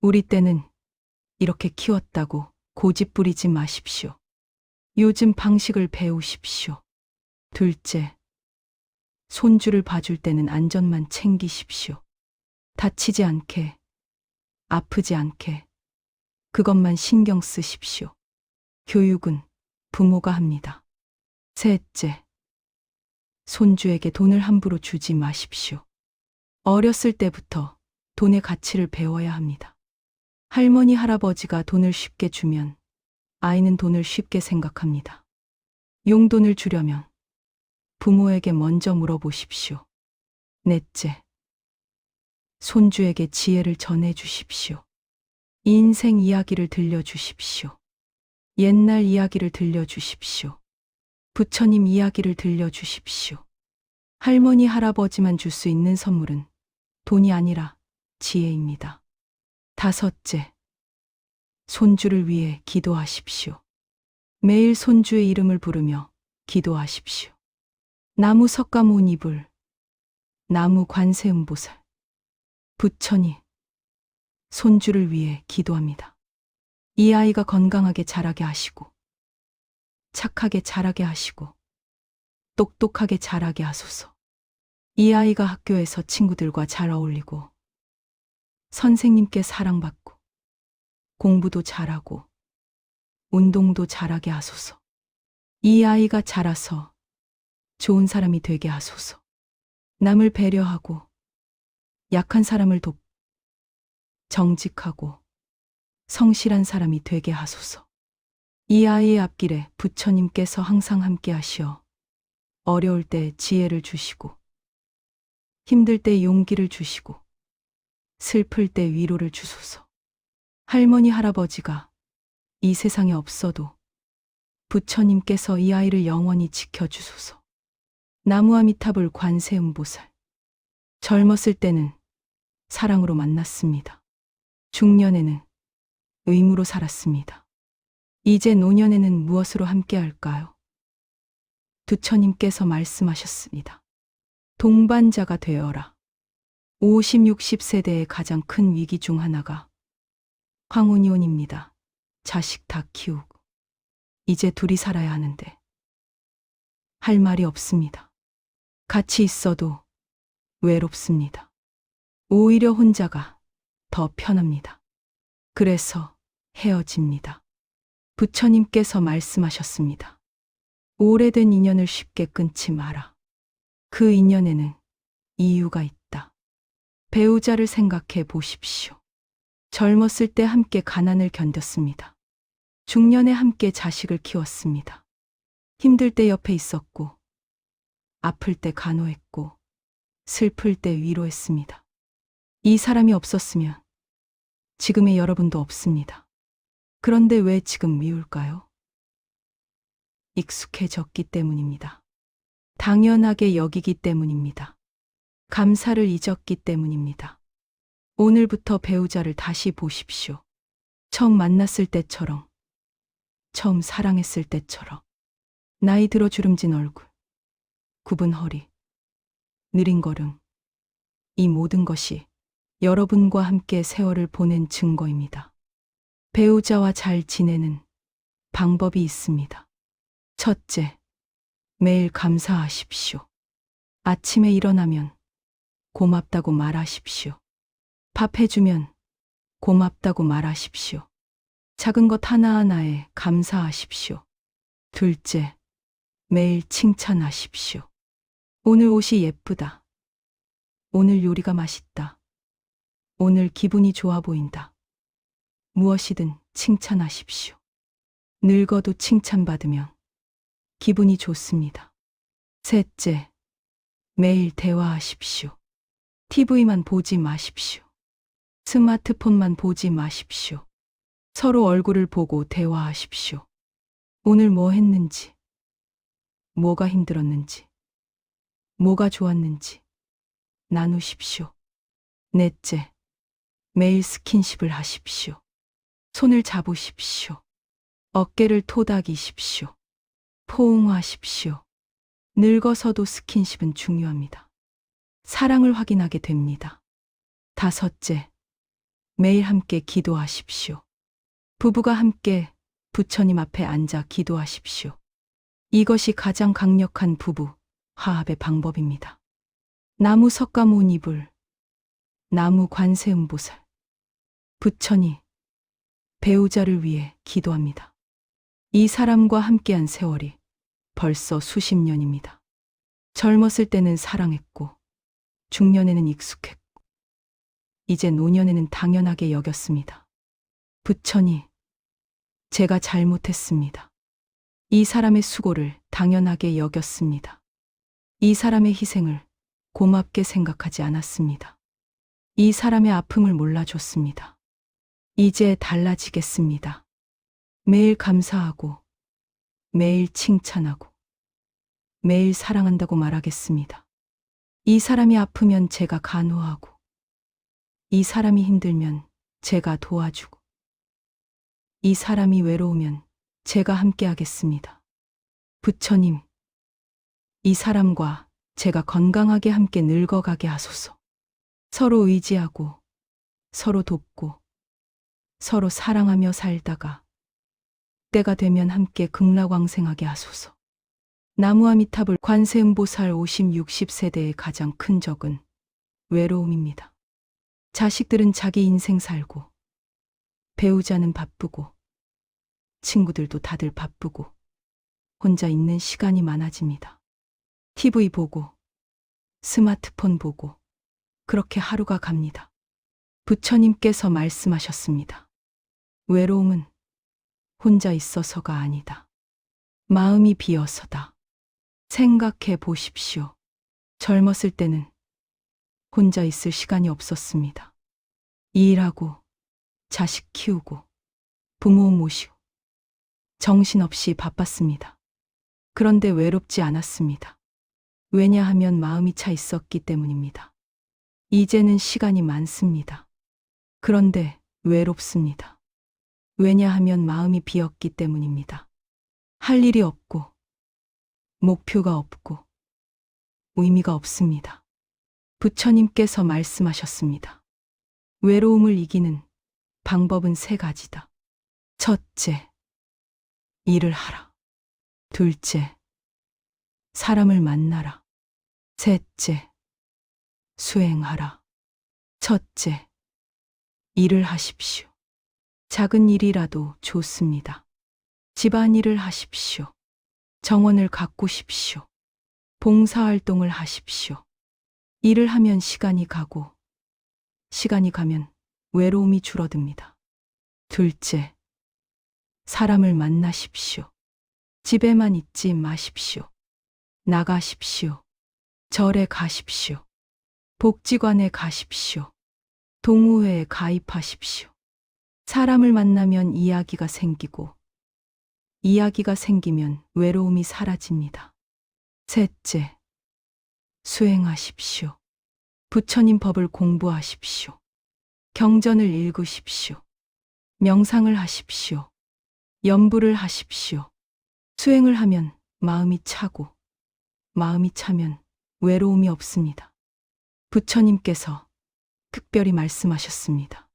Speaker 1: 우리 때는 이렇게 키웠다고 고집 부리지 마십시오. 요즘 방식을 배우십시오. 둘째, 손주를 봐줄 때는 안전만 챙기십시오. 다치지 않게, 아프지 않게, 그것만 신경 쓰십시오. 교육은 부모가 합니다. 셋째, 손주에게 돈을 함부로 주지 마십시오. 어렸을 때부터 돈의 가치를 배워야 합니다. 할머니, 할아버지가 돈을 쉽게 주면 아이는 돈을 쉽게 생각합니다. 용돈을 주려면 부모에게 먼저 물어보십시오. 넷째, 손주에게 지혜를 전해 주십시오. 인생 이야기를 들려주십시오. 옛날 이야기를 들려주십시오. 부처님 이야기를 들려주십시오. 할머니, 할아버지만 줄 수 있는 선물은 돈이 아니라 지혜입니다. 다섯째, 손주를 위해 기도하십시오. 매일 손주의 이름을 부르며 기도하십시오. 나무 석가모니 이불, 나무 관세음보살, 부처니 손주를 위해 기도합니다. 이 아이가 건강하게 자라게 하시고, 착하게 자라게 하시고, 똑똑하게 자라게 하소서. 이 아이가 학교에서 친구들과 잘 어울리고, 선생님께 사랑받고, 공부도 잘하고, 운동도 잘하게 하소서. 이 아이가 자라서 좋은 사람이 되게 하소서. 남을 배려하고, 약한 사람을 정직하고, 성실한 사람이 되게 하소서. 이 아이의 앞길에 부처님께서 항상 함께 하시어 어려울 때 지혜를 주시고, 힘들 때 용기를 주시고, 슬플 때 위로를 주소서. 할머니, 할아버지가 이 세상에 없어도 부처님께서 이 아이를 영원히 지켜주소서. 나무아미타불 관세음보살. 젊었을 때는 사랑으로 만났습니다. 중년에는 의무로 살았습니다. 이제 노년에는 무엇으로 함께 할까요? 부처님께서 말씀하셨습니다. 동반자가 되어라. 50, 60세대의 가장 큰 위기 중 하나가 황혼이혼입니다. 자식 다 키우고 이제 둘이 살아야 하는데 할 말이 없습니다. 같이 있어도 외롭습니다. 오히려 혼자가 더 편합니다. 그래서 헤어집니다. 부처님께서 말씀하셨습니다. 오래된 인연을 쉽게 끊지 마라. 그 인연에는 이유가 있다. 배우자를 생각해 보십시오. 젊었을 때 함께 가난을 견뎠습니다. 중년에 함께 자식을 키웠습니다. 힘들 때 옆에 있었고, 아플 때 간호했고, 슬플 때 위로했습니다. 이 사람이 없었으면 지금의 여러분도 없습니다. 그런데 왜 지금 미울까요? 익숙해졌기 때문입니다. 당연하게 여기기 때문입니다. 감사를 잊었기 때문입니다. 오늘부터 배우자를 다시 보십시오. 처음 만났을 때처럼, 처음 사랑했을 때처럼. 나이 들어 주름진 얼굴, 굽은 허리, 느린 걸음, 이 모든 것이 여러분과 함께 세월을 보낸 증거입니다. 배우자와 잘 지내는 방법이 있습니다. 첫째, 매일 감사하십시오. 아침에 일어나면 고맙다고 말하십시오. 밥 해주면 고맙다고 말하십시오. 작은 것 하나하나에 감사하십시오. 둘째, 매일 칭찬하십시오. 오늘 옷이 예쁘다. 오늘 요리가 맛있다. 오늘 기분이 좋아 보인다. 무엇이든 칭찬하십시오. 늙어도 칭찬받으면 기분이 좋습니다. 셋째, 매일 대화하십시오. TV만 보지 마십시오. 스마트폰만 보지 마십시오. 서로 얼굴을 보고 대화하십시오. 오늘 뭐 했는지, 뭐가 힘들었는지, 뭐가 좋았는지 나누십시오. 넷째, 매일 스킨십을 하십시오. 손을 잡으십시오. 어깨를 토닥이십시오. 포옹하십시오. 늙어서도 스킨십은 중요합니다. 사랑을 확인하게 됩니다. 다섯째, 매일 함께 기도하십시오. 부부가 함께 부처님 앞에 앉아 기도하십시오. 이것이 가장 강력한 부부 화합의 방법입니다. 나무 석가모니불, 나무 관세음보살, 부처님, 배우자를 위해 기도합니다. 이 사람과 함께한 세월이 벌써 수십 년입니다. 젊었을 때는 사랑했고, 중년에는 익숙했고, 이제 노년에는 당연하게 여겼습니다. 부처님, 제가 잘못했습니다. 이 사람의 수고를 당연하게 여겼습니다. 이 사람의 희생을 고맙게 생각하지 않았습니다. 이 사람의 아픔을 몰라줬습니다. 이제 달라지겠습니다. 매일 감사하고, 매일 칭찬하고, 매일 사랑한다고 말하겠습니다. 이 사람이 아프면 제가 간호하고, 이 사람이 힘들면 제가 도와주고, 이 사람이 외로우면 제가 함께 하겠습니다. 부처님, 이 사람과 제가 건강하게 함께 늙어가게 하소서. 서로 의지하고, 서로 돕고, 서로 사랑하며 살다가 때가 되면 함께 극락왕생하게 하소서. 나무아미타불 관세음보살 50, 60세대의 가장 큰 적은 외로움입니다. 자식들은 자기 인생 살고, 배우자는 바쁘고, 친구들도 다들 바쁘고, 혼자 있는 시간이 많아집니다. TV 보고, 스마트폰 보고, 그렇게 하루가 갑니다. 부처님께서 말씀하셨습니다. 외로움은 혼자 있어서가 아니다. 마음이 비어서다. 생각해 보십시오. 젊었을 때는 혼자 있을 시간이 없었습니다. 일하고, 자식 키우고, 부모 모시고, 정신없이 바빴습니다. 그런데 외롭지 않았습니다. 왜냐하면 마음이 차 있었기 때문입니다. 이제는 시간이 많습니다. 그런데 외롭습니다. 왜냐하면 마음이 비었기 때문입니다. 할 일이 없고, 목표가 없고, 의미가 없습니다. 부처님께서 말씀하셨습니다. 외로움을 이기는 방법은 3가지다. 첫째, 일을 하라. 둘째, 사람을 만나라. 셋째, 수행하라. 첫째, 일을 하십시오. 작은 일이라도 좋습니다. 집안일을 하십시오. 정원을 가꾸십시오. 봉사활동을 하십시오. 일을 하면 시간이 가고, 시간이 가면 외로움이 줄어듭니다. 둘째, 사람을 만나십시오. 집에만 있지 마십시오. 나가십시오. 절에 가십시오. 복지관에 가십시오. 동호회에 가입하십시오. 사람을 만나면 이야기가 생기고, 이야기가 생기면 외로움이 사라집니다. 셋째, 수행하십시오. 부처님 법을 공부하십시오. 경전을 읽으십시오. 명상을 하십시오. 염불을 하십시오. 수행을 하면 마음이 차고, 마음이 차면 외로움이 없습니다. 부처님께서 특별히 말씀하셨습니다.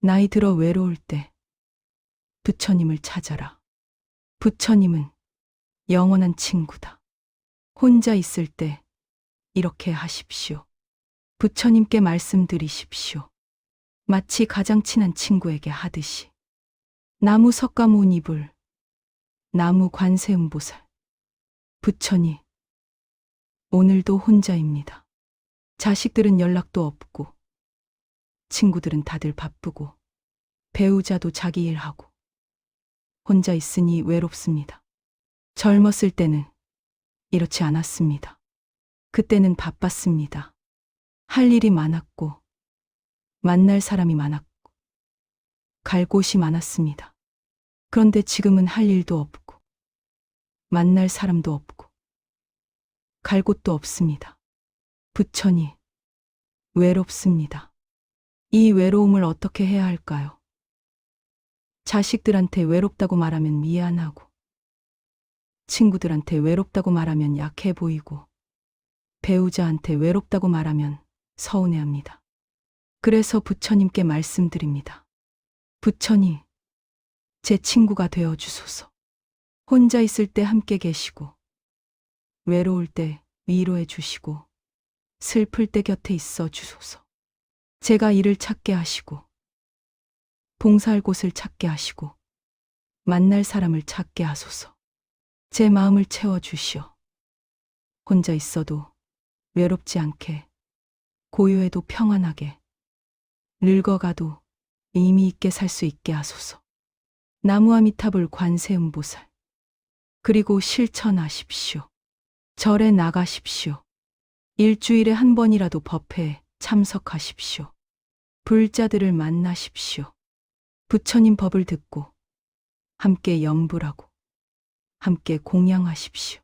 Speaker 1: 나이 들어 외로울 때 부처님을 찾아라. 부처님은 영원한 친구다. 혼자 있을 때 이렇게 하십시오. 부처님께 말씀드리십시오. 마치 가장 친한 친구에게 하듯이. 나무 석가모니불, 나무 관세음보살. 부처님, 오늘도 혼자입니다. 자식들은 연락도 없고, 친구들은 다들 바쁘고, 배우자도 자기 일하고, 혼자 있으니 외롭습니다. 젊었을 때는 이렇지 않았습니다. 그때는 바빴습니다. 할 일이 많았고, 만날 사람이 많았고, 갈 곳이 많았습니다. 그런데 지금은 할 일도 없고, 만날 사람도 없고, 갈 곳도 없습니다. 부처님, 외롭습니다. 이 외로움을 어떻게 해야 할까요? 자식들한테 외롭다고 말하면 미안하고, 친구들한테 외롭다고 말하면 약해 보이고, 배우자한테 외롭다고 말하면 서운해합니다. 그래서 부처님께 말씀드립니다. 부처님, 제 친구가 되어 주소서. 혼자 있을 때 함께 계시고, 외로울 때 위로해 주시고, 슬플 때 곁에 있어 주소서. 제가 일을 찾게 하시고, 봉사할 곳을 찾게 하시고, 만날 사람을 찾게 하소서. 제 마음을 채워주시오. 혼자 있어도 외롭지 않게, 고요해도 평안하게, 늙어가도 의미 있게 살 수 있게 하소서. 나무아미타불 관세음보살. 그리고 실천하십시오. 절에 나가십시오. 일주일에 한 번이라도 법회에 참석하십시오. 불자들을 만나십시오. 부처님 법을 듣고 함께 염불하고 함께 공양하십시오.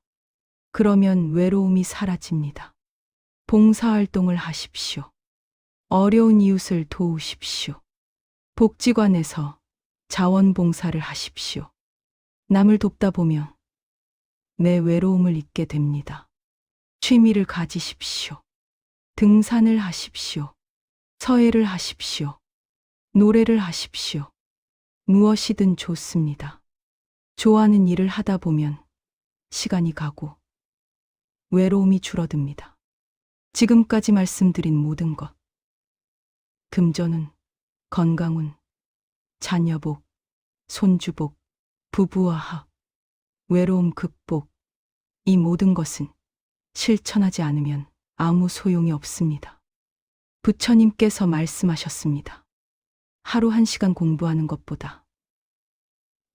Speaker 1: 그러면 외로움이 사라집니다. 봉사활동을 하십시오. 어려운 이웃을 도우십시오. 복지관에서 자원봉사를 하십시오. 남을 돕다 보면 내 외로움을 잊게 됩니다. 취미를 가지십시오. 등산을 하십시오. 서예를 하십시오. 노래를 하십시오. 무엇이든 좋습니다. 좋아하는 일을 하다 보면 시간이 가고 외로움이 줄어듭니다. 지금까지 말씀드린 모든 것, 금전운, 건강운, 자녀복, 손주복, 부부와 외로움 극복, 이 모든 것은 실천하지 않으면 아무 소용이 없습니다. 부처님께서 말씀하셨습니다. 하루 1시간 공부하는 것보다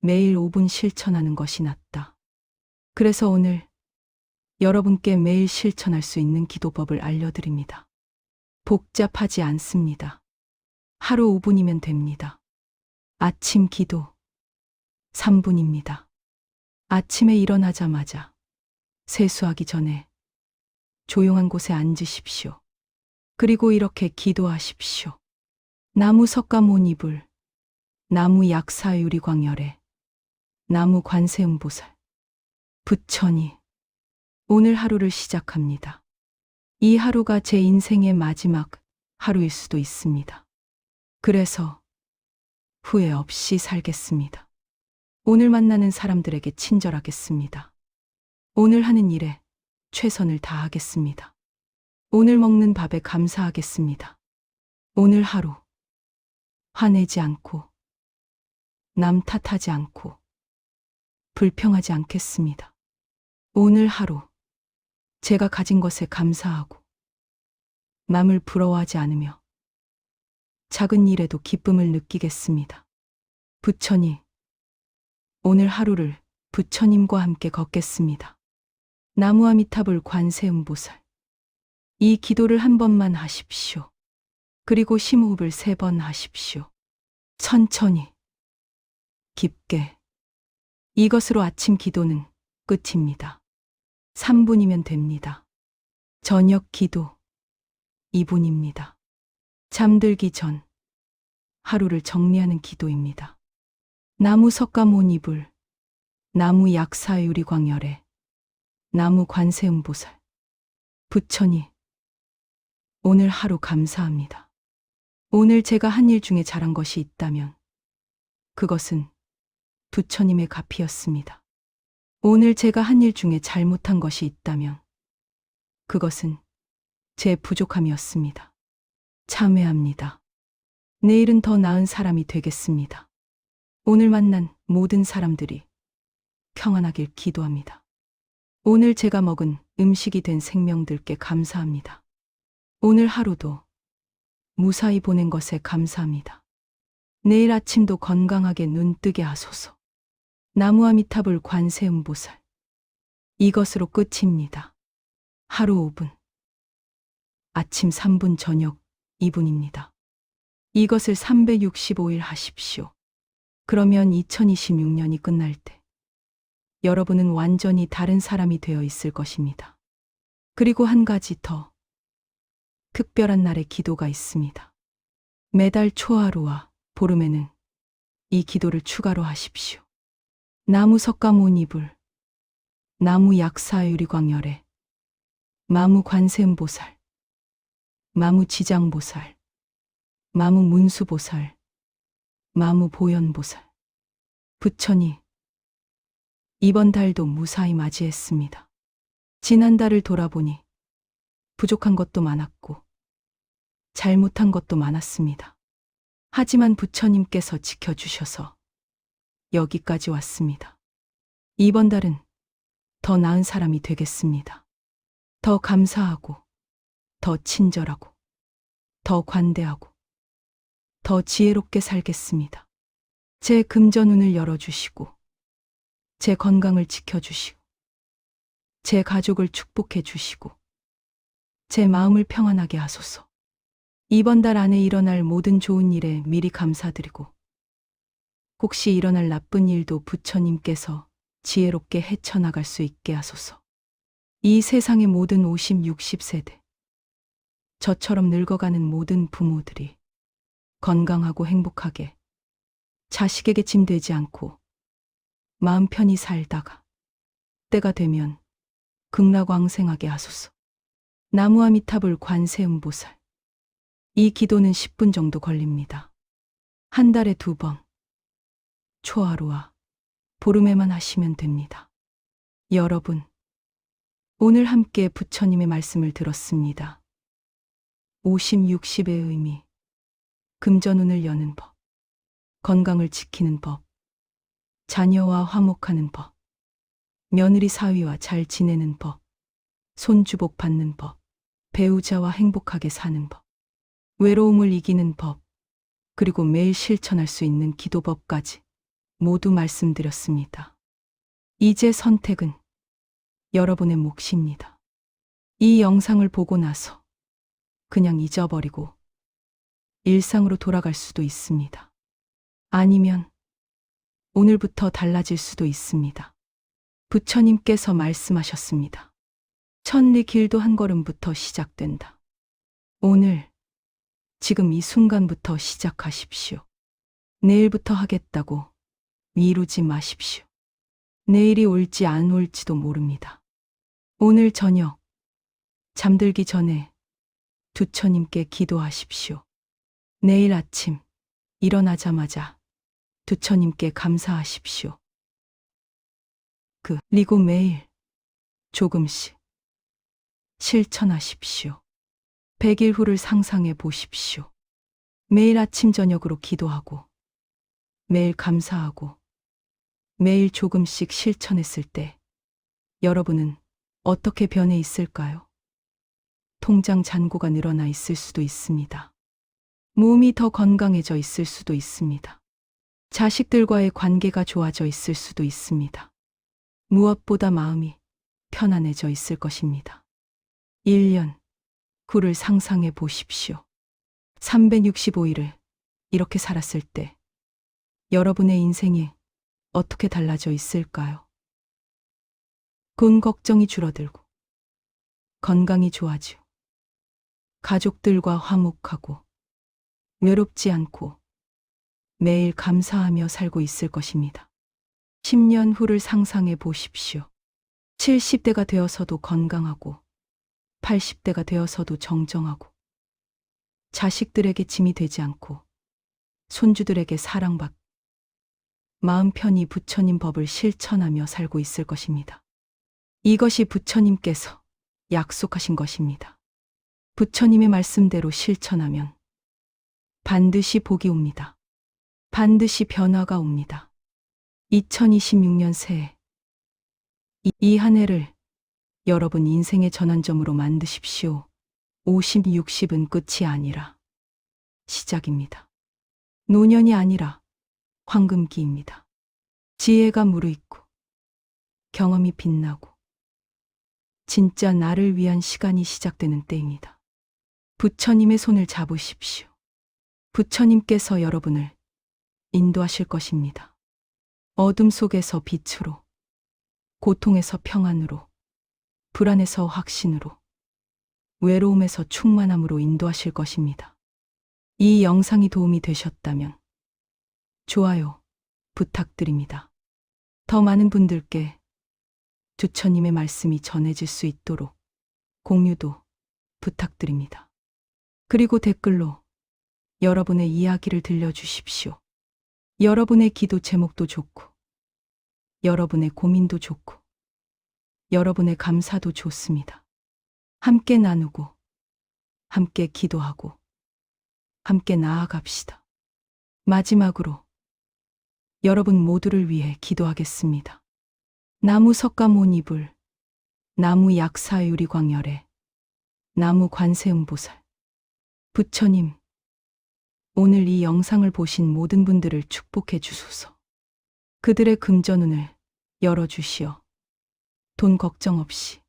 Speaker 1: 매일 5분 실천하는 것이 낫다. 그래서 오늘 여러분께 매일 실천할 수 있는 기도법을 알려드립니다. 복잡하지 않습니다. 하루 5분이면 됩니다. 아침 기도 3분입니다. 아침에 일어나자마자 세수하기 전에 조용한 곳에 앉으십시오. 그리고 이렇게 기도하십시오. 나무 석가모니불, 나무 약사유리광열애, 나무 관세음보살, 부처니, 오늘 하루를 시작합니다. 이 하루가 제 인생의 마지막 하루일 수도 있습니다. 그래서 후회 없이 살겠습니다. 오늘 만나는 사람들에게 친절하겠습니다. 오늘 하는 일에 최선을 다하겠습니다. 오늘 먹는 밥에 감사하겠습니다. 오늘 하루 화내지 않고 남 탓하지 않고 불평하지 않겠습니다. 오늘 하루 제가 가진 것에 감사하고 남을 부러워하지 않으며 작은 일에도 기쁨을 느끼겠습니다. 부처님, 오늘 하루를 부처님과 함께 걷겠습니다. 나무아미타불 관세음보살, 이 기도를 한 번만 하십시오. 그리고 심호흡을 3번 하십시오. 천천히, 깊게. 이것으로 아침 기도는 끝입니다. 3분이면 됩니다. 저녁 기도 2분입니다. 잠들기 전 하루를 정리하는 기도입니다. 나무 석가모니불, 나무 약사유리광열애, 나무 관세음보살, 부처니, 오늘 하루 감사합니다. 오늘 제가 한 일 중에 잘한 것이 있다면 그것은 부처님의 값이었습니다. 오늘 제가 한 일 중에 잘못한 것이 있다면 그것은 제 부족함이었습니다. 참회합니다. 내일은 더 나은 사람이 되겠습니다. 오늘 만난 모든 사람들이 평안하길 기도합니다. 오늘 제가 먹은 음식이 된 생명들께 감사합니다. 오늘 하루도 무사히 보낸 것에 감사합니다. 내일 아침도 건강하게 눈뜨게 하소서. 나무아미타불 관세음보살, 이것으로 끝입니다. 하루 5분, 아침 3분, 저녁 2분입니다. 이것을 365일 하십시오. 그러면 2026년이 끝날 때 여러분은 완전히 다른 사람이 되어 있을 것입니다. 그리고 한 가지 더 특별한 날의 기도가 있습니다. 매달 초하루와 보름에는 이 기도를 추가로 하십시오. 나무 석가모니불, 나무 약사유리광열애, 마무 관세음보살, 마무 지장보살, 마무 문수보살, 마무 보현보살, 부처니, 이번 달도 무사히 맞이했습니다. 지난달을 돌아보니 부족한 것도 많았고 잘못한 것도 많았습니다. 하지만 부처님께서 지켜주셔서 여기까지 왔습니다. 이번 달은 더 나은 사람이 되겠습니다. 더 감사하고, 더 친절하고, 더 관대하고, 더 지혜롭게 살겠습니다. 제 금전운을 열어주시고, 제 건강을 지켜주시고, 제 가족을 축복해 주시고, 제 마음을 평안하게 하소서. 이번 달 안에 일어날 모든 좋은 일에 미리 감사드리고, 혹시 일어날 나쁜 일도 부처님께서 지혜롭게 헤쳐나갈 수 있게 하소서. 이 세상의 모든 50, 60세대, 저처럼 늙어가는 모든 부모들이 건강하고 행복하게 자식에게 짐되지 않고 마음 편히 살다가 때가 되면 극락왕생하게 하소서. 나무아미타불 관세음보살, 이 기도는 10분 정도 걸립니다. 한 달에 2번, 초하루와 보름에만 하시면 됩니다. 여러분, 오늘 함께 부처님의 말씀을 들었습니다. 50, 60의 의미, 금전운을 여는 법, 건강을 지키는 법, 자녀와 화목하는 법, 며느리 사위와 잘 지내는 법, 손주복 받는 법, 배우자와 행복하게 사는 법, 외로움을 이기는 법, 그리고 매일 실천할 수 있는 기도법까지 모두 말씀드렸습니다. 이제 선택은 여러분의 몫입니다. 이 영상을 보고 나서 그냥 잊어버리고 일상으로 돌아갈 수도 있습니다. 아니면 오늘부터 달라질 수도 있습니다. 부처님께서 말씀하셨습니다. 천리 길도 한 걸음부터 시작된다. 오늘, 지금 이 순간부터 시작하십시오. 내일부터 하겠다고 미루지 마십시오. 내일이 올지 안 올지도 모릅니다. 오늘 저녁, 잠들기 전에 부처님께 기도하십시오. 내일 아침, 일어나자마자 부처님께 감사하십시오. 그리고 매일 조금씩 실천하십시오. 100일 후를 상상해 보십시오. 매일 아침 저녁으로 기도하고, 매일 감사하고, 매일 조금씩 실천했을 때 여러분은 어떻게 변해 있을까요? 통장 잔고가 늘어나 있을 수도 있습니다. 몸이 더 건강해져 있을 수도 있습니다. 자식들과의 관계가 좋아져 있을 수도 있습니다. 무엇보다 마음이 편안해져 있을 것입니다. 1년 후를 상상해 보십시오. 365일을 이렇게 살았을 때 여러분의 인생이 어떻게 달라져 있을까요? 돈 걱정이 줄어들고, 건강이 좋아지고, 가족들과 화목하고, 외롭지 않고, 매일 감사하며 살고 있을 것입니다. 10년 후를 상상해 보십시오. 70대가 되어서도 건강하고, 80대가 되어서도 정정하고, 자식들에게 짐이 되지 않고, 손주들에게 사랑받고, 마음 편히 부처님 법을 실천하며 살고 있을 것입니다. 이것이 부처님께서 약속하신 것입니다. 부처님의 말씀대로 실천하면 반드시 복이 옵니다. 반드시 변화가 옵니다. 2026년 새해 이 한 해를 여러분 인생의 전환점으로 만드십시오. 50, 60은 끝이 아니라 시작입니다. 노년이 아니라 황금기입니다. 지혜가 무르익고 경험이 빛나고 진짜 나를 위한 시간이 시작되는 때입니다. 부처님의 손을 잡으십시오. 부처님께서 여러분을 인도하실 것입니다. 어둠 속에서 빛으로, 고통에서 평안으로, 불안에서 확신으로, 외로움에서 충만함으로 인도하실 것입니다. 이 영상이 도움이 되셨다면 좋아요 부탁드립니다. 더 많은 분들께 부처님의 말씀이 전해질 수 있도록 공유도 부탁드립니다. 그리고 댓글로 여러분의 이야기를 들려주십시오. 여러분의 기도 제목도 좋고, 여러분의 고민도 좋고, 여러분의 감사도 좋습니다. 함께 나누고, 함께 기도하고, 함께 나아갑시다. 마지막으로 여러분 모두를 위해 기도하겠습니다. 나무 석가모니불, 나무 약사유리광열애, 나무 관세음보살. 부처님, 오늘 이 영상을 보신 모든 분들을 축복해 주소서. 그들의 금전운을 열어주시어 돈 걱정 없이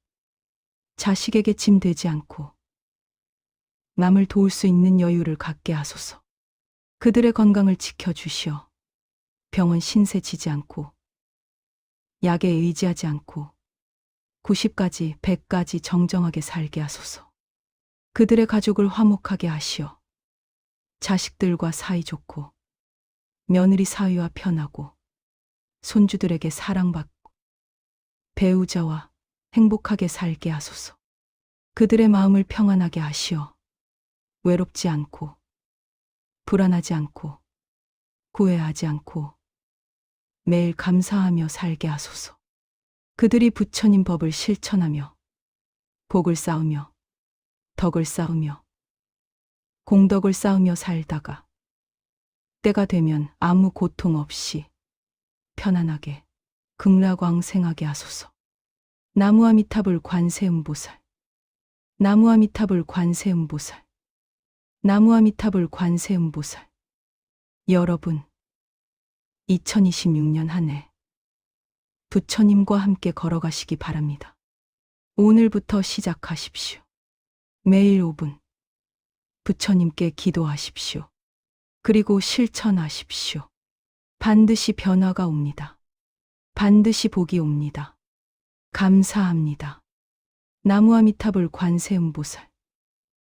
Speaker 1: 자식에게 짐 되지 않고 남을 도울 수 있는 여유를 갖게 하소서. 그들의 건강을 지켜주시어 병원 신세 지지 않고 약에 의지하지 않고 90까지 100까지 정정하게 살게 하소서. 그들의 가족을 화목하게 하시어 자식들과 사이좋고 며느리 사위와 편하고 손주들에게 사랑받고 배우자와 행복하게 살게 하소서. 그들의 마음을 평안하게 하시어 외롭지 않고 불안하지 않고 후회하지 않고 매일 감사하며 살게 하소서. 그들이 부처님 법을 실천하며 복을 쌓으며 덕을 쌓으며 공덕을 쌓으며 살다가 때가 되면 아무 고통 없이 편안하게 극락왕생하게 하소서. 나무아미타불 관세음보살. 나무아미타불 관세음보살. 나무아미타불 관세음보살. 여러분, 2026년 한 해 부처님과 함께 걸어가시기 바랍니다. 오늘부터 시작하십시오. 매일 5분 부처님께 기도하십시오. 그리고 실천하십시오. 반드시 변화가 옵니다. 반드시 복이 옵니다. 감사합니다. 나무아미타불 관세음보살.